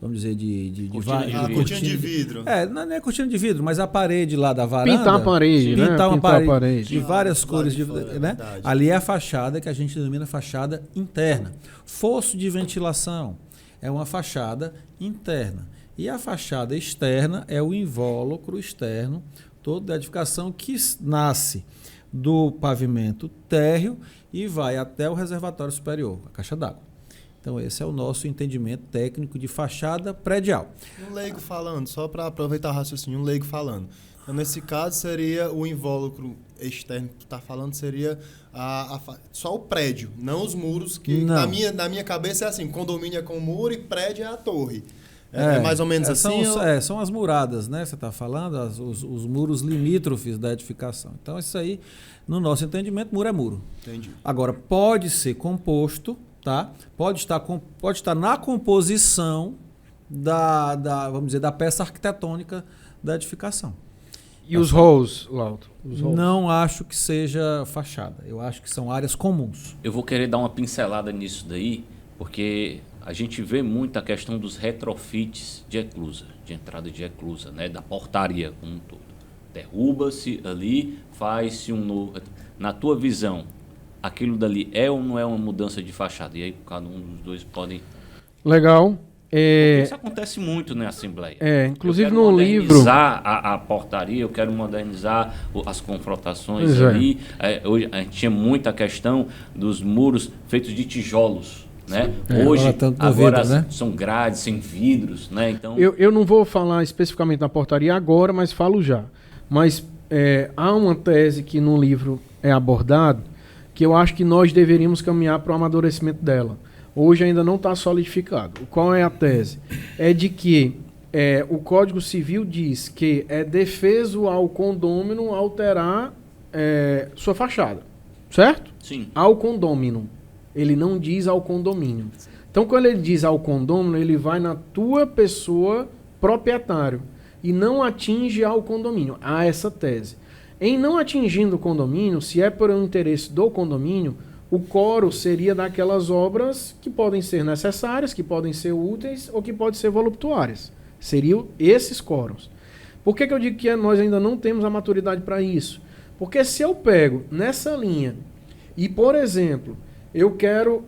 vamos dizer, cortina de vidro. Não é cortina de vidro, mas a parede lá da varanda. Pintar a parede, né? Pintar uma parede de várias cores, né? Verdade. Ali é a fachada que a gente denomina fachada interna. Fosso de ventilação é uma fachada interna. E a fachada externa é o invólucro externo, toda a edificação que nasce do pavimento térreo e vai até o reservatório superior, a caixa d'água. Então esse é o nosso entendimento técnico de fachada predial. Um leigo falando, só para aproveitar o raciocínio, um leigo falando. Então, nesse caso, seria o invólucro externo que tu está falando, seria só o prédio, não os muros, que na minha cabeça é assim, condomínio é com muro e prédio é a torre. É mais ou menos assim? São as muradas, né? Você está falando, os muros limítrofes da edificação. Então, isso aí, no nosso entendimento, muro é muro. Entendi. Agora, pode ser composto, tá? Pode estar na composição vamos dizer, da peça arquitetônica da edificação. E os halls, Lauto? Não acho que seja fachada. Eu acho que são áreas comuns. Eu vou querer dar uma pincelada nisso daí, porque a gente vê muito a questão dos retrofits de eclusa, de entrada de eclusa, né, da portaria como um todo. Derruba-se ali, faz-se um novo... Na tua visão, aquilo dali é ou não é uma mudança de fachada? E aí cada um dos dois podem... Legal. Isso acontece muito na Assembleia. Inclusive no livro... Eu quero modernizar a portaria, eu quero modernizar as confrontações ali. Hoje a gente tinha muita questão dos muros feitos de tijolos. Né? Hoje, agora vidro, né? São grades, sem vidros. Né? Então... Eu não vou falar especificamente na portaria agora, mas falo já. Mas há uma tese que no livro é abordado, que eu acho que nós deveríamos caminhar para o amadurecimento dela. Hoje ainda não está solidificado. Qual é a tese? É de que o Código Civil diz que é defeso ao condômino alterar sua fachada. Certo? Sim. Ao condômino. Ele não diz ao condomínio. Então, quando ele diz ao condômino, ele vai na tua pessoa proprietário e não atinge ao condomínio. Há essa tese. Em não atingindo o condomínio, se é por um interesse do condomínio, o coro seria daquelas obras que podem ser necessárias, que podem ser úteis ou que podem ser voluptuárias. Seriam esses coros. Por que eu digo que nós ainda não temos a maturidade para isso? Porque se eu pego nessa linha e, por exemplo, eu quero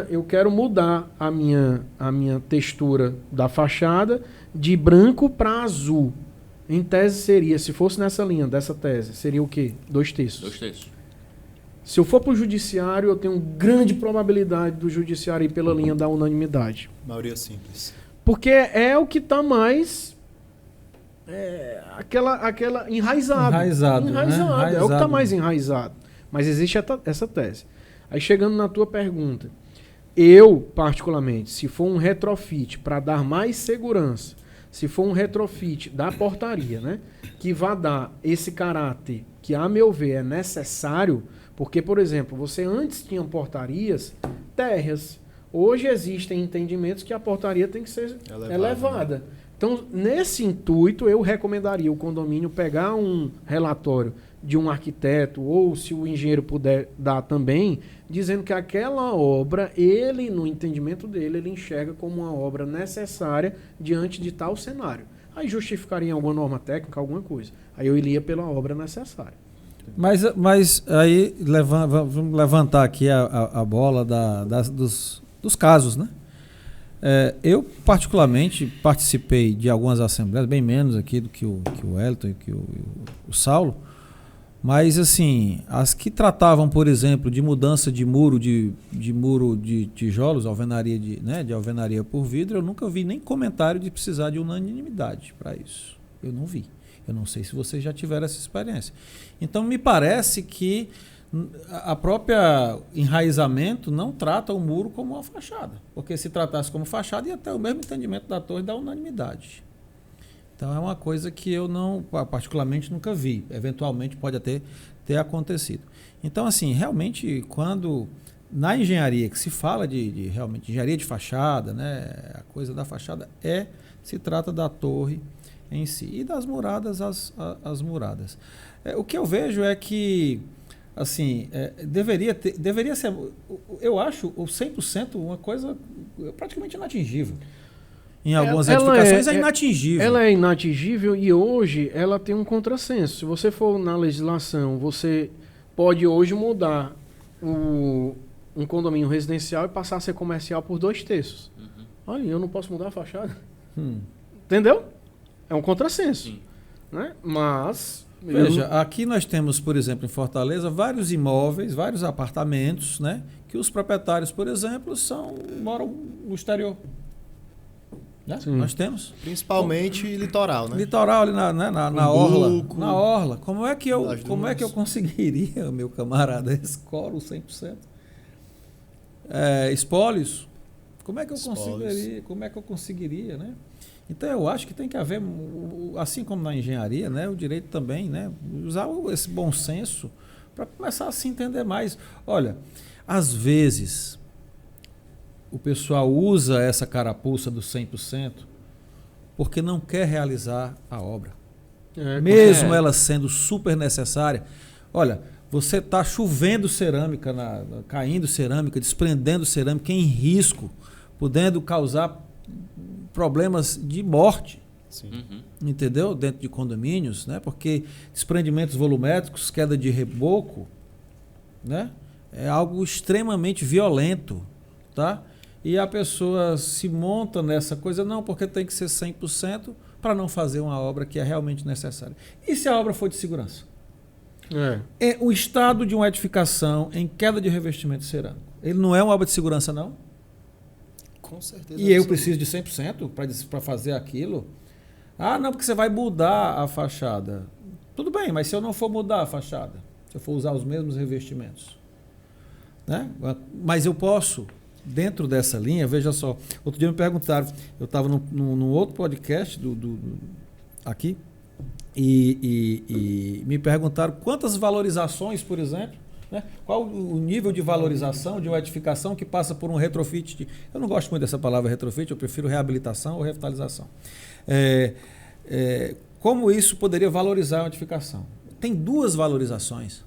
eu quero mudar a minha textura da fachada de branco para azul. Em tese seria, se fosse nessa linha dessa tese, seria o quê? 2 terços. 2 terços. Se eu for para o judiciário, eu tenho grande probabilidade do judiciário ir pela linha da unanimidade. Maioria simples. Porque é o que está mais... aquela enraizado. Enraizado. É o que está mais enraizado. Mas existe essa tese. Aí chegando na tua pergunta, eu, particularmente, se for um retrofit para dar mais segurança, se for um retrofit da portaria, né, que vai dar esse caráter que, a meu ver, é necessário, porque, por exemplo, você antes tinha portarias térreas. Hoje existem entendimentos que a portaria tem que ser elevada. Né? Então, nesse intuito, eu recomendaria o condomínio pegar um relatório de um arquiteto, ou se o engenheiro puder dar também, dizendo que aquela obra, ele, no entendimento dele, ele enxerga como uma obra necessária diante de tal cenário. Aí justificaria alguma norma técnica, alguma coisa. Aí eu iria pela obra necessária. Mas aí vamos levantar aqui a bola dos casos, né? Eu, particularmente, participei de algumas assembleias, bem menos aqui do que o Wellington e que o Saulo, mas, assim, as que tratavam, por exemplo, de mudança de muro de tijolos, alvenaria de alvenaria por vidro, eu nunca vi nem comentário de precisar de unanimidade para isso. Eu não vi. Eu não sei se vocês já tiveram essa experiência. Então, me parece que a própria enraizamento não trata o muro como uma fachada. Porque se tratasse como fachada, ia ter o mesmo entendimento da torre da unanimidade. Então, é uma coisa que eu não, particularmente, nunca vi. Eventualmente, pode até ter acontecido. Então, assim, realmente, quando na engenharia que se fala de realmente engenharia de fachada, né, a coisa da fachada se trata da torre em si. E das muradas, as muradas. O que eu vejo é que, assim, deveria ser, eu acho, o 100% uma coisa praticamente inatingível. Em algumas edificações é inatingível. Ela é inatingível e hoje ela tem um contrassenso. Se você for na legislação, você pode hoje mudar um condomínio residencial e passar a ser comercial por 2/3. Uhum. Olha, eu não posso mudar a fachada. Entendeu? É um contrassenso. Sim. Né? Mas... Veja, aqui nós temos, por exemplo, em Fortaleza, vários imóveis, vários apartamentos, né, que os proprietários, por exemplo, moram no exterior. Né? Nós temos. Principalmente litoral, né? Litoral, ali na orla. Na orla. Como é que eu conseguiria, meu camarada, escoro 100%? Espólios. Como é que eu conseguiria, né? Então, eu acho que tem que haver, assim como na engenharia, né, o direito também, né, usar esse bom senso para começar a se entender mais. Olha, às vezes, o pessoal usa essa carapuça do 100% porque não quer realizar a obra. Mesmo ela sendo super necessária. Olha, você está chovendo cerâmica, caindo cerâmica, desprendendo cerâmica em risco, podendo causar problemas de morte, entendeu? Dentro de condomínios, né? Porque desprendimentos volumétricos, queda de reboco, né? É algo extremamente violento, tá? E a pessoa se monta nessa coisa, não, porque tem que ser 100% para não fazer uma obra que é realmente necessária. E se a obra for de segurança? É o estado de uma edificação em queda de revestimento cerâmico. Ele não é uma obra de segurança, não? Com certeza. E eu preciso de 100% para fazer aquilo? Ah, não, porque você vai mudar a fachada. Tudo bem, mas se eu não for mudar a fachada, se eu for usar os mesmos revestimentos, né? Mas eu posso, dentro dessa linha, veja só, outro dia me perguntaram, eu estava num outro podcast aqui, e me perguntaram quantas valorizações, por exemplo, né? Qual o nível de valorização de uma edificação que passa por um retrofit? Eu não gosto muito dessa palavra retrofit, eu prefiro reabilitação ou revitalização. Como isso poderia valorizar uma edificação? Tem duas valorizações.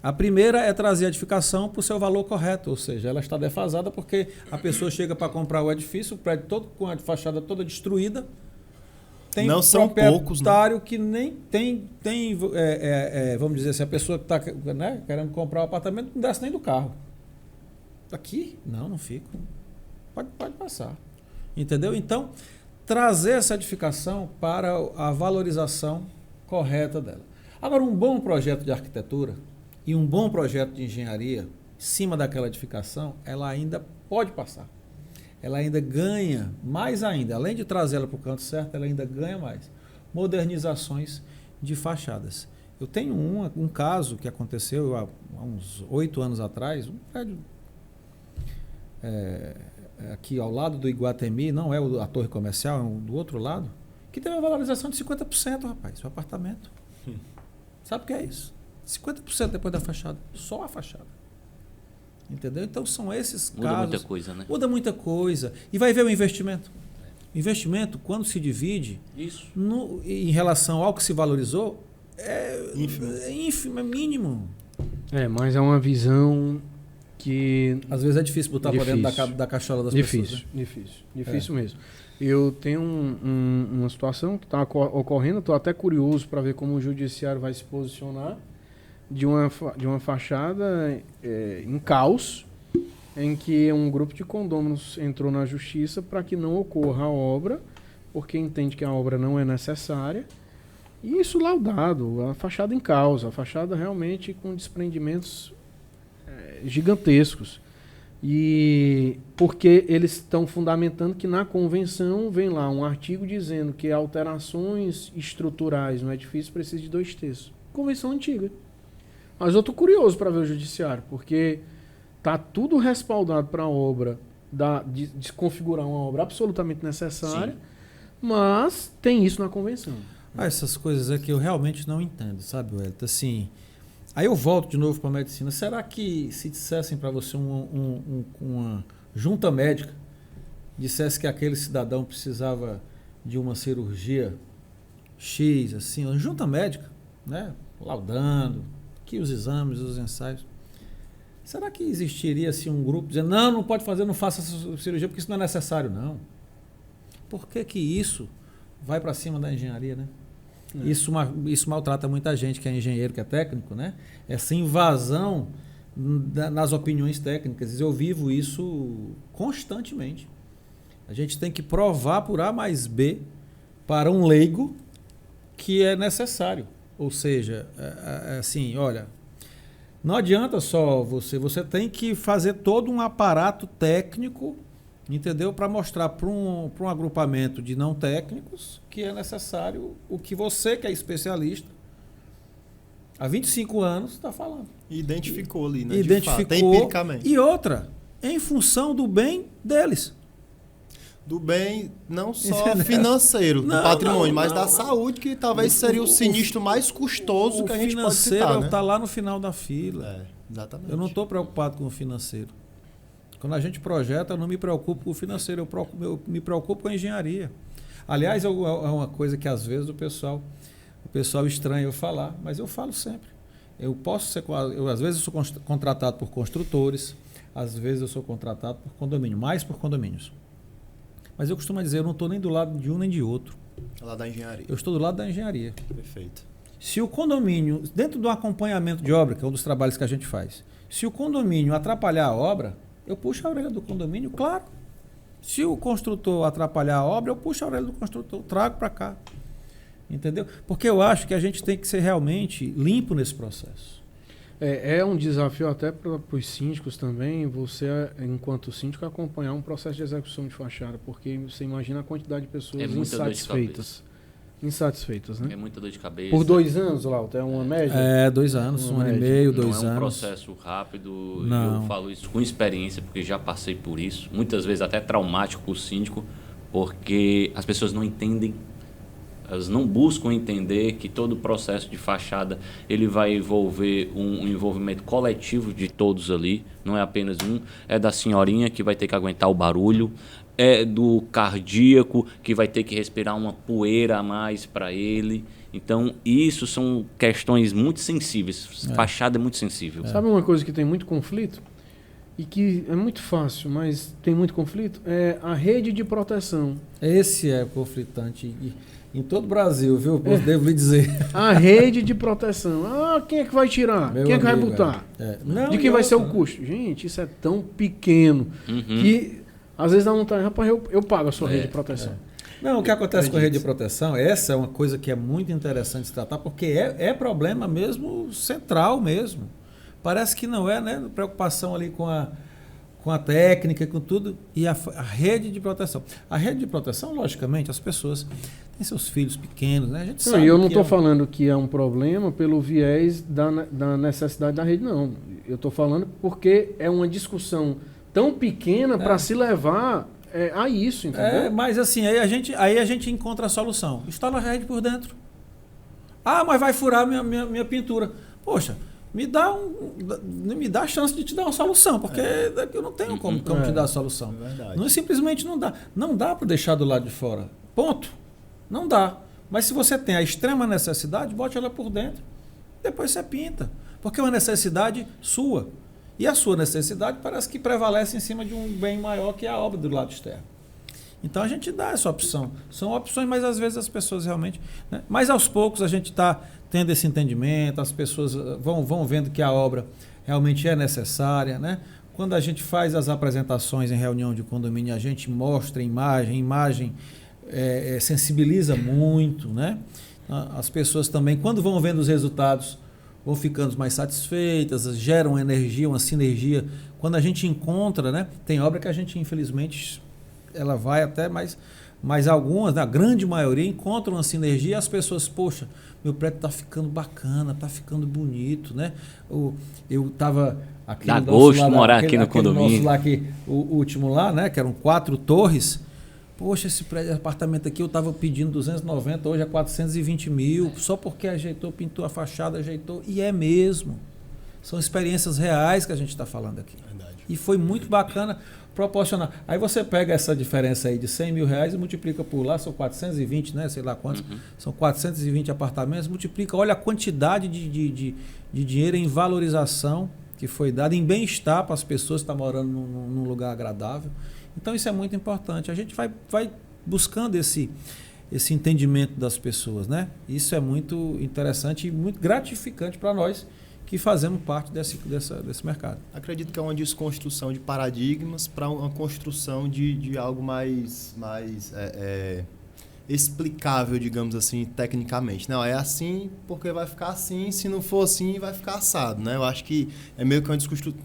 A primeira é trazer a edificação para o seu valor correto, ou seja, ela está defasada porque a pessoa chega para comprar o edifício, o prédio todo com a fachada toda destruída. Tem não são poucos, né? Que nem tem vamos dizer assim, a pessoa que está, né, querendo comprar um apartamento não desce nem do carro. Aqui? Não fico. Pode passar. Entendeu? Então, trazer essa edificação para a valorização correta dela. Agora, um bom projeto de arquitetura e um bom projeto de engenharia em cima daquela edificação, ela ainda pode passar. Ela ainda ganha mais ainda. Além de trazer ela para o canto certo, ela ainda ganha mais. Modernizações de fachadas. Eu tenho um caso que aconteceu há uns 8 anos atrás, um prédio aqui ao lado do Iguatemi, não é a torre comercial, é do outro lado, que teve uma valorização de 50%, rapaz, o apartamento. Sabe o que é isso? 50% depois da fachada, só a fachada. Entendeu? Então são esses casos. Muda muita coisa, né? Muda muita coisa. E vai ver o investimento. Investimento, quando se divide, em relação ao que se valorizou, ínfimo, é mínimo. Mas é uma visão que... Às vezes é difícil botar para dentro da cachola das pessoas. Né? Difícil mesmo. Eu tenho uma situação que está ocorrendo, estou até curioso para ver como o judiciário vai se posicionar, de uma fachada em caos, em que um grupo de condôminos entrou na justiça para que não ocorra a obra, porque entende que a obra não é necessária. E isso laudado, a fachada em causa, a fachada realmente com desprendimentos gigantescos. E porque eles estão fundamentando que na convenção vem lá um artigo dizendo que alterações estruturais no edifício precisam de 2/3. Convenção antiga. Mas eu estou curioso para ver o judiciário, porque está tudo respaldado para a obra, de configurar uma obra absolutamente necessária, sim, mas tem isso na convenção. Essas coisas é que eu realmente não entendo, sabe, Wellington? Assim, aí eu volto de novo para a medicina. Será que se dissessem para você uma junta médica, dissesse que aquele cidadão precisava de uma cirurgia X, assim, uma junta médica, né, laudando, que os exames, os ensaios, será que existiria assim um grupo dizendo, não pode fazer, não faça essa cirurgia porque isso não é necessário, não? Por que isso vai para cima da engenharia, né? Isso maltrata muita gente que é engenheiro, que é técnico, né? Essa invasão nas opiniões técnicas. Eu vivo isso constantemente. A gente tem que provar por A mais B para um leigo que é necessário. Ou seja, assim, olha, não adianta só você tem que fazer todo um aparato técnico, entendeu? Para mostrar para um agrupamento de não técnicos que é necessário o que você, que é especialista, há 25 anos está falando. Identificou ali, né? Identificou. De fato, empiricamente. E outra, em função do bem deles. Do bem, não só financeiro, do patrimônio, mas da saúde, que talvez seria o sinistro mais custoso que a gente pode citar. O financeiro está lá no final da fila. Exatamente. Eu não estou preocupado com o financeiro. Quando a gente projeta, eu não me preocupo com o financeiro, eu me preocupo com a engenharia. Aliás, é uma coisa que às vezes o pessoal estranha eu falar, mas eu falo sempre. Às vezes eu sou contratado por construtores, às vezes eu sou contratado por condomínio, mais por condomínios. Mas eu costumo dizer, eu não estou nem do lado de um nem de outro. Do lado da engenharia. Eu estou do lado da engenharia. Perfeito. Se o condomínio, dentro do acompanhamento de obra, que é um dos trabalhos que a gente faz, se o condomínio atrapalhar a obra, eu puxo a orelha do condomínio, claro. Se o construtor atrapalhar a obra, eu puxo a orelha do construtor, trago para cá. Entendeu? Porque eu acho que a gente tem que ser realmente limpo nesse processo. É um desafio até para os síndicos também, você, enquanto síndico, acompanhar um processo de execução de fachada, porque você imagina a quantidade de pessoas insatisfeitas, né? É muita dor de cabeça. Por 2 anos, Lauto, é uma média? 2 anos, um ano e meio, 2 anos. Não é um processo rápido, não. Eu falo isso com experiência, porque já passei por isso, muitas vezes até traumático para o síndico, porque as pessoas não entendem, elas não buscam entender que todo o processo de fachada ele vai envolver um envolvimento coletivo de todos ali, não é apenas um, é da senhorinha que vai ter que aguentar o barulho, é do cardíaco que vai ter que respirar uma poeira a mais para ele. Então, isso são questões muito sensíveis. Fachada é muito sensível. Sabe uma coisa que tem muito conflito? E que é muito fácil, mas tem muito conflito? É a rede de proteção. Esse é conflitante em todo o Brasil, viu? Eu devo lhe dizer. A rede de proteção. Quem é que vai tirar? Quem é que vai botar? Não, de quem vai ser o custo? Gente, isso é tão pequeno que às vezes dá vontade, rapaz, eu pago a sua rede de proteção. Não, o que acontece com a rede de proteção, essa é uma coisa que é muito interessante se tratar, porque é problema mesmo central mesmo. Parece que não é, né? Preocupação ali com a técnica, com tudo, e a rede de proteção. A rede de proteção, logicamente, as pessoas têm seus filhos pequenos, né? A gente sabe. Eu não estou falando que é um problema pelo viés da necessidade da rede, não. Eu estou falando porque é uma discussão tão pequena para se levar a isso, entendeu? Mas assim, aí a gente encontra a solução. Instala a rede por dentro. Mas vai furar minha pintura. Poxa, me dá a chance de te dar uma solução, porque eu não tenho como te dar a solução. É verdade. Não, simplesmente não dá. Não dá para deixar do lado de fora. Ponto. Não dá. Mas se você tem a extrema necessidade, bote ela por dentro. Depois você pinta. Porque é uma necessidade sua. E a sua necessidade parece que prevalece em cima de um bem maior que é a obra do lado externo. Então a gente dá essa opção. São opções, mas às vezes as pessoas realmente... Né? Mas aos poucos a gente está tendo esse entendimento, as pessoas vão vendo que a obra realmente é necessária, né? Quando a gente faz as apresentações em reunião de condomínio, a gente mostra imagem sensibiliza muito, né? As pessoas também, quando vão vendo os resultados, vão ficando mais satisfeitas, geram energia, uma sinergia. Quando a gente encontra, né? Tem obra que a gente, infelizmente, ela vai até mas algumas, na grande maioria, encontram uma sinergia e as pessoas, poxa, meu prédio está ficando bacana, está ficando bonito, né? Eu estava... Dá gosto morar aqui no condomínio. Nosso lá, o último lá, né? Que eram 4 torres. Poxa, esse apartamento aqui eu estava pedindo 290, hoje é 420 mil, só porque ajeitou, pintou a fachada, ajeitou. E é mesmo. São experiências reais que a gente está falando aqui. Verdade. E foi muito bacana proporcionar. Aí você pega essa diferença aí de 100 mil reais e multiplica por lá, são 420, né? Sei lá quantos. São 420 apartamentos, multiplica, olha a quantidade de dinheiro em valorização que foi dado, em bem-estar para as pessoas que estão morando num lugar agradável. Então isso é muito importante. A gente vai buscando esse entendimento das pessoas, né? Isso é muito interessante e muito gratificante para nós que fazemos parte desse mercado. Acredito que é uma desconstrução de paradigmas para uma construção de algo mais explicável, digamos assim, tecnicamente. Não, é assim porque vai ficar assim, se não for assim, vai ficar assado, né? Eu acho que é meio que uma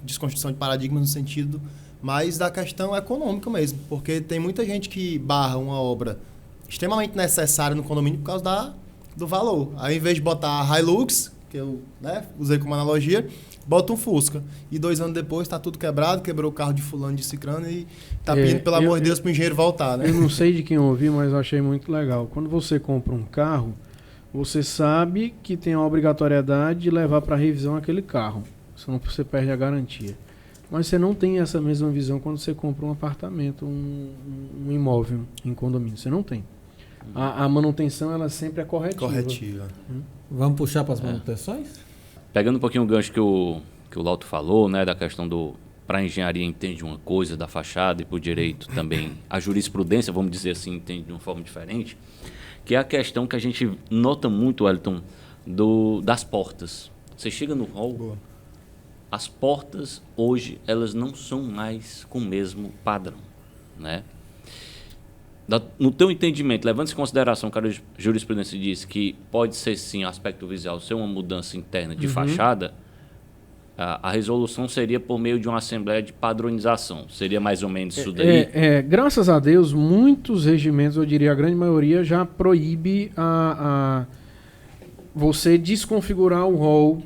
desconstrução de paradigmas no sentido mais da questão econômica mesmo, porque tem muita gente que barra uma obra extremamente necessária no condomínio por causa do valor. Aí, em vez de botar a Hilux, que eu usei como analogia, bota um Fusca. E 2 anos depois está tudo quebrado, quebrou o carro de fulano, de cicrano e está pedindo, pelo amor de Deus, para o engenheiro voltar, né? Eu não sei de quem eu ouvi, mas eu achei muito legal. Quando você compra um carro, você sabe que tem a obrigatoriedade de levar para revisão aquele carro, senão você perde a garantia. Mas você não tem essa mesma visão quando você compra um apartamento, um imóvel em condomínio. Você não tem. A manutenção, ela sempre é corretiva. Vamos puxar para as manutenções? Pegando um pouquinho o gancho que o Lauto falou, né, da questão para a engenharia entende uma coisa da fachada e para o direito também, a jurisprudência, vamos dizer assim, entende de uma forma diferente, que é a questão que a gente nota muito, Wellington, das portas. Você chega no hall, boa. As portas hoje, elas não são mais com o mesmo padrão, né? No teu entendimento, levando em consideração que a jurisprudência diz que pode ser sim aspecto visual, ser uma mudança interna de fachada, a resolução seria por meio de uma assembleia de padronização. Seria mais ou menos isso daí? Graças a Deus, muitos regimentos, eu diria a grande maioria, já proíbe você desconfigurar o hall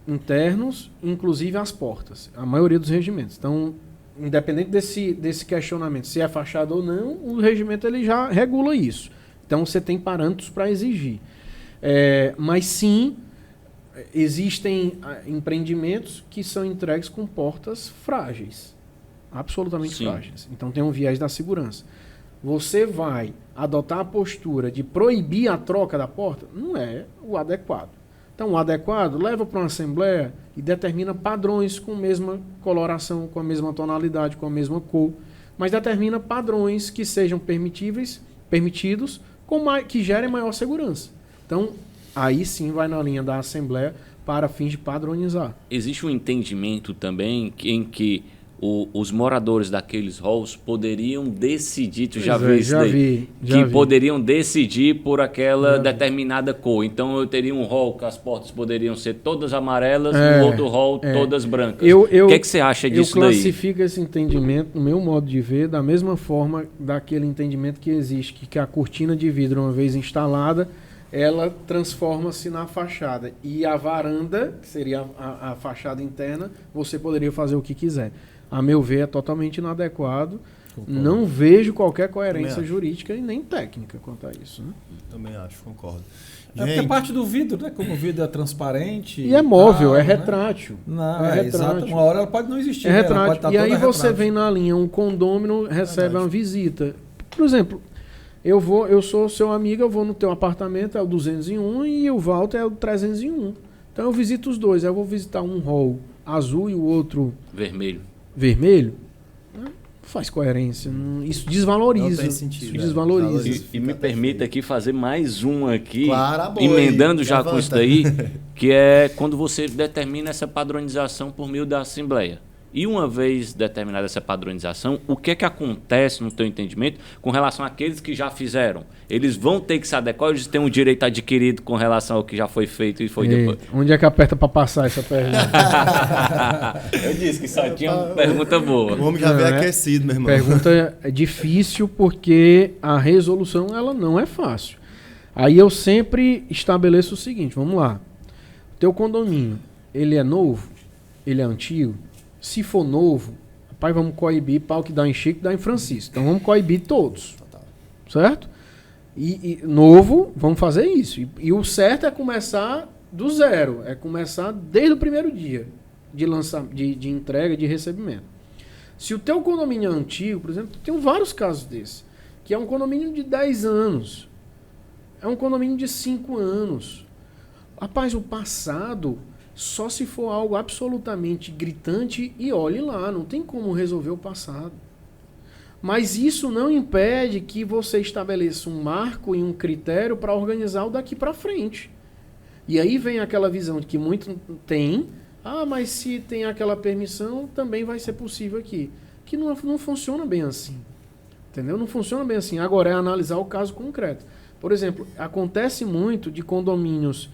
internos, inclusive as portas. A maioria dos regimentos. Então, independente desse questionamento, se é fachada ou não, o regimento ele já regula isso. Então, você tem parâmetros para exigir. Mas sim, existem empreendimentos que são entregues com portas frágeis. Absolutamente frágeis. Então, tem um viés da segurança. Você vai adotar a postura de proibir a troca da porta? Não é o adequado. Então, o adequado leva para uma assembleia e determina padrões com a mesma coloração, com a mesma tonalidade, com a mesma cor, mas determina padrões que sejam permitidos, que gerem maior segurança. Então, aí sim vai na linha da assembleia para fins de padronizar. Existe um entendimento também em que os moradores daqueles halls poderiam decidir, tu já viu isso daí? Poderiam decidir por aquela determinada cor. Então eu teria um hall que as portas poderiam ser todas amarelas e um outro hall todas brancas. O que é que você acha disso daí? Eu classifico esse entendimento, no meu modo de ver, da mesma forma daquele entendimento que existe, que a cortina de vidro, uma vez instalada, ela transforma-se na fachada. E a varanda, que seria a fachada interna, você poderia fazer o que quiser. A meu ver, é totalmente inadequado. Concordo. Não vejo qualquer coerência jurídica e nem técnica quanto a isso. Né? Também acho, concordo. Porque a parte do vidro, né? Como o vidro é transparente. E é móvel, é retrátil. Não, é exato. Uma hora ela pode não existir. É retrátil. E aí você vem na linha, um condômino recebe uma visita. Por exemplo, eu sou seu amigo, eu vou no teu apartamento, é o 201, e o Walter é o 301. Então eu visito os dois. Eu vou visitar um hall azul e o outro vermelho. Não faz coerência. Isso desvaloriza. Não tem sentido. Isso desvaloriza. E me permita aqui fazer mais um aqui, Claro, boa, emendando aí, já levanta. com isso daí, que é quando você determina essa padronização por meio da Assembleia. E uma vez determinada essa padronização, o que é que acontece, no teu entendimento, com relação àqueles que já fizeram? Eles vão ter que se adequar, eles têm um direito adquirido com relação ao que já foi feito e foi depois? Onde é que aperta para passar essa pergunta? Eu disse que só tinha uma pergunta boa. O homem já Não, veio é? aquecido, meu irmão. Pergunta é difícil porque a resolução ela não é fácil. Aí eu sempre estabeleço o seguinte, vamos lá. Teu condomínio, ele é novo? Ele é antigo? Se for novo, rapaz, vamos coibir pau que dá em Chico, dá em Francisco. Então vamos coibir todos. Certo? E novo, vamos fazer isso. E o certo é começar do zero. É começar desde o primeiro dia de entrega, de recebimento. Se o teu condomínio é antigo, por exemplo, tem vários casos desses. Que é um condomínio de 10 anos. É um condomínio de 5 anos. Rapaz, o passado... Só se for algo absolutamente gritante e olhe lá, não tem como resolver o passado. Mas isso não impede que você estabeleça um marco e um critério para organizar o daqui para frente. E aí vem aquela visão de que muito tem, mas se tem aquela permissão, também vai ser possível aqui. Que não funciona bem assim. Entendeu? Não funciona bem assim. Agora é analisar o caso concreto. Por exemplo, acontece muito de condôminos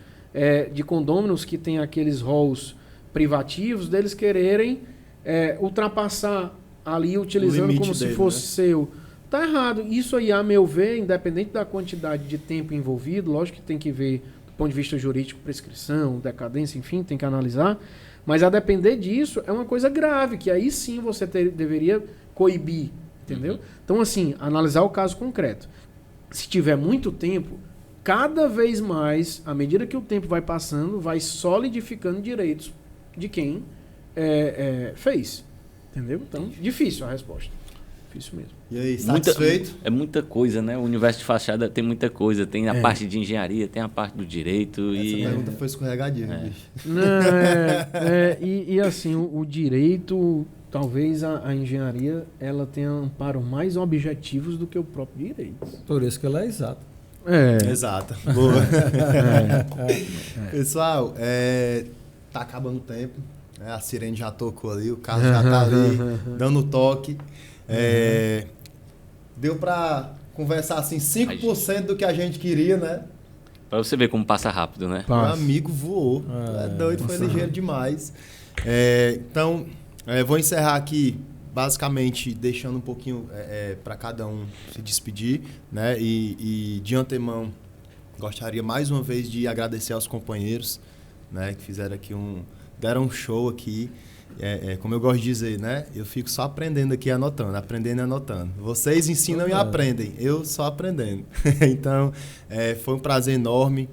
que tem aqueles halls privativos, deles quererem ultrapassar ali, utilizando como se fosse seu. Tá errado. Isso aí, a meu ver, independente da quantidade de tempo envolvido, lógico que tem que ver do ponto de vista jurídico, prescrição, decadência, enfim, tem que analisar. Mas a depender disso, é uma coisa grave, que aí sim você deveria coibir, entendeu? Então, assim, analisar o caso concreto. Se tiver muito tempo, cada vez mais, à medida que o tempo vai passando, vai solidificando direitos de quem fez. Entendeu? Então, difícil a resposta. Difícil mesmo. E aí, satisfeito? É muita coisa, né? O universo de fachada tem muita coisa. Tem a parte de engenharia, tem a parte do direito. Essa pergunta foi escorregadia, bicho. Não, e assim, o direito, talvez a engenharia, ela tenha amparos mais objetivos do que o próprio direito. Por isso que ela é exata. Exato. Boa. Pessoal, tá acabando o tempo. A sirene já tocou ali, o carro já tá ali, dando toque. Deu pra conversar assim 5% do que a gente queria, né? Pra você ver como passa rápido, né? Meu amigo voou. É doido, foi ligeiro demais. Então, vou encerrar aqui, basicamente, deixando um pouquinho para cada um se despedir, né? E de antemão, gostaria mais uma vez de agradecer aos companheiros, né? Que fizeram aqui deram um show aqui. Como eu gosto de dizer, né? Eu fico só aprendendo aqui, aprendendo e anotando. Vocês ensinam e aprendem, eu só aprendendo. Então, foi um prazer enorme.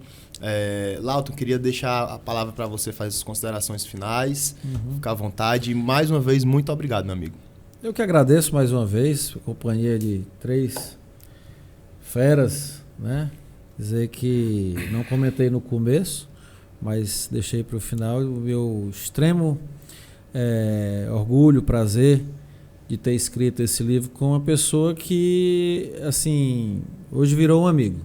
Lauto, queria deixar a palavra para você fazer as considerações finais. Fica à vontade. E, mais uma vez, muito obrigado, meu amigo. Eu que agradeço mais uma vez, companhia de 3 feras, né? Dizer que não comentei no começo, mas deixei para o final o meu extremo orgulho, prazer de ter escrito esse livro com uma pessoa que, assim, hoje virou um amigo.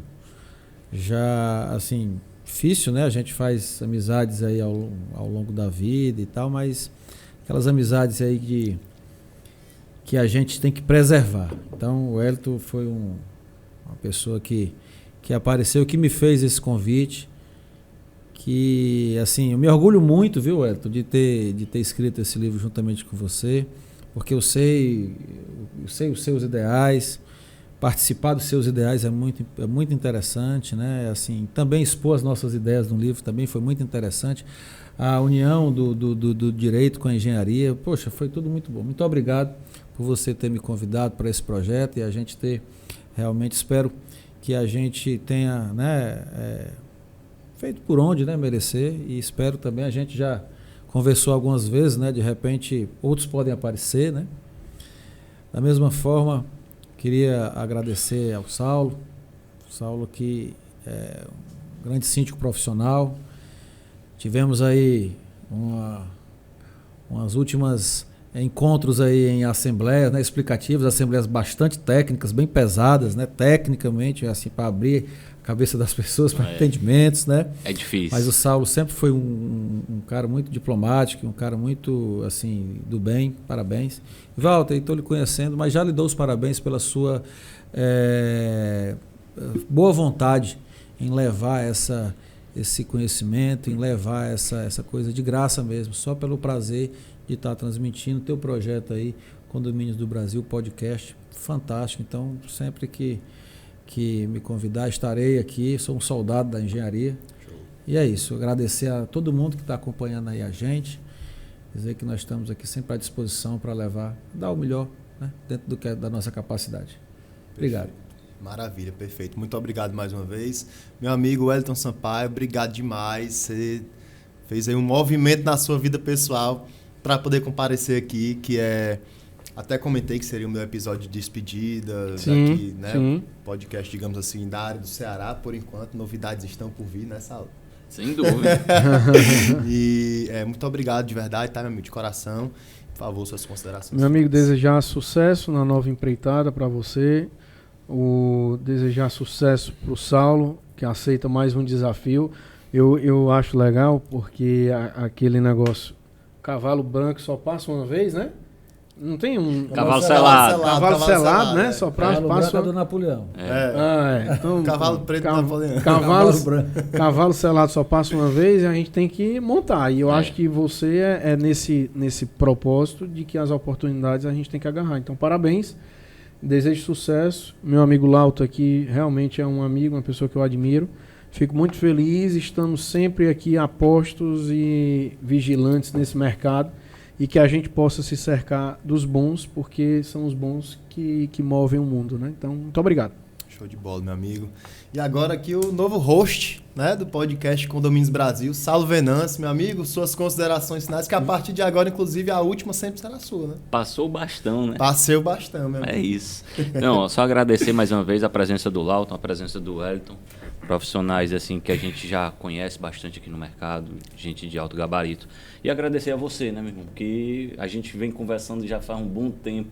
Já, assim, difícil, né? A gente faz amizades aí ao longo da vida e tal, mas aquelas amizades aí que a gente tem que preservar. Então, o Hélito foi uma pessoa que apareceu, que me fez esse convite, que, assim, eu me orgulho muito, viu, Hélito, de ter escrito esse livro juntamente com você, porque eu sei os seus ideais, participar dos seus ideais é muito interessante, né? Assim, também expor as nossas ideias no livro também foi muito interessante. A união do direito com a engenharia, poxa, foi tudo muito bom. Muito obrigado por você ter me convidado para esse projeto e a gente ter, realmente, espero que a gente tenha, né, feito por onde, né, merecer, e espero também, a gente já conversou algumas vezes, né, de repente outros podem aparecer, né? Da mesma forma, Queria agradecer ao Saulo que é um grande síndico profissional. Tivemos aí umas últimas encontros aí em assembleias, né, explicativas, assembleias bastante técnicas, bem pesadas, né, tecnicamente, assim, para abrir a cabeça das pessoas para entendimentos, né? É difícil. Mas o Saulo sempre foi um cara muito diplomático, um cara muito, assim, do bem. Parabéns. Walter, estou lhe conhecendo, mas já lhe dou os parabéns pela sua boa vontade em levar esse conhecimento, em levar essa coisa de graça mesmo, só pelo prazer de estar transmitindo teu projeto aí, Condomínios do Brasil, podcast, fantástico. Então, sempre que me convidar, estarei aqui, sou um soldado da engenharia. Show. E é isso, agradecer a todo mundo que está acompanhando aí a gente, dizer que nós estamos aqui sempre à disposição para dar o melhor, né, dentro da nossa capacidade. Obrigado. Maravilha, perfeito. Muito obrigado mais uma vez. Meu amigo Wellington Sampaio, obrigado demais. Você fez aí um movimento na sua vida pessoal para poder comparecer aqui, que até comentei que seria o meu episódio de despedida, daqui, né? Sim. Podcast, digamos assim, da área do Ceará, por enquanto. Novidades estão por vir nessa aula. Sem dúvida. E muito obrigado de verdade, tá, meu amigo? De coração. Por favor, suas considerações. Meu amigo, desejar sucesso na nova empreitada para você. Desejar sucesso para o Saulo, que aceita mais um desafio. Eu acho legal porque aquele negócio, cavalo branco só passa uma vez, né? Não tem um... Cavalo selado. Cavalo selado, né? Só passa do Napoleão. Então, cavalo preto do Napoleão. Cavalo selado só passa uma vez e a gente tem que montar. E eu acho que você é nesse propósito de que as oportunidades a gente tem que agarrar. Então, parabéns. Desejo sucesso. Meu amigo Lauto aqui realmente é um amigo, uma pessoa que eu admiro. Fico muito feliz. Estamos sempre aqui apostos e vigilantes nesse mercado e que a gente possa se cercar dos bons, porque são os bons que movem o mundo, né? Então, muito obrigado. Show de bola, meu amigo. E agora aqui o novo host, né, do podcast Condomínios Brasil, Saulo Venâncio, meu amigo, suas considerações finais, que a partir de agora, inclusive, a última sempre será sua, né? Passou o bastão, né? Passei o bastão, meu amigo. É isso. Não, só agradecer mais uma vez a presença do Lauton, a presença do Wellington, profissionais assim que a gente já conhece bastante aqui no mercado, gente de alto gabarito. E agradecer a você, né, meu irmão? Porque a gente vem conversando já faz um bom tempo.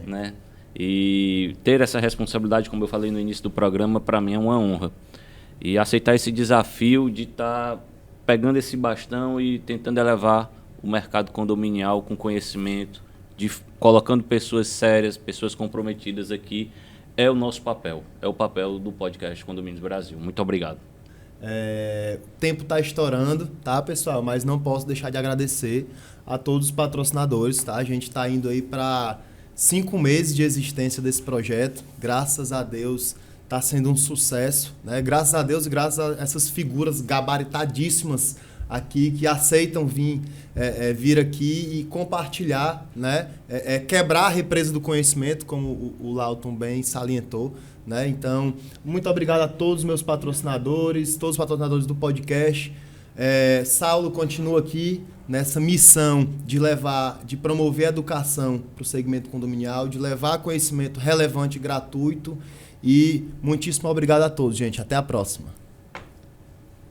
Né? E ter essa responsabilidade, como eu falei no início do programa, para mim é uma honra. E aceitar esse desafio de estar pegando esse bastão e tentando elevar o mercado condominial com conhecimento, colocando pessoas sérias, pessoas comprometidas aqui, é o nosso papel. É o papel do podcast Condomínios Brasil. Muito obrigado. O tempo está estourando, tá, pessoal? Mas não posso deixar de agradecer a todos os patrocinadores, tá? A gente está indo aí para 5 meses de existência desse projeto. Graças a Deus está sendo um sucesso, né? Graças a Deus e graças a essas figuras gabaritadíssimas aqui que aceitam vir aqui e compartilhar, né? Quebrar a represa do conhecimento, como o Lauton bem salientou, né? Então, muito obrigado a todos os meus patrocinadores, todos os patrocinadores do podcast. Saulo continua aqui nessa missão de promover a educação para o segmento condominial, de levar conhecimento relevante e gratuito. E muitíssimo obrigado a todos, gente. Até a próxima.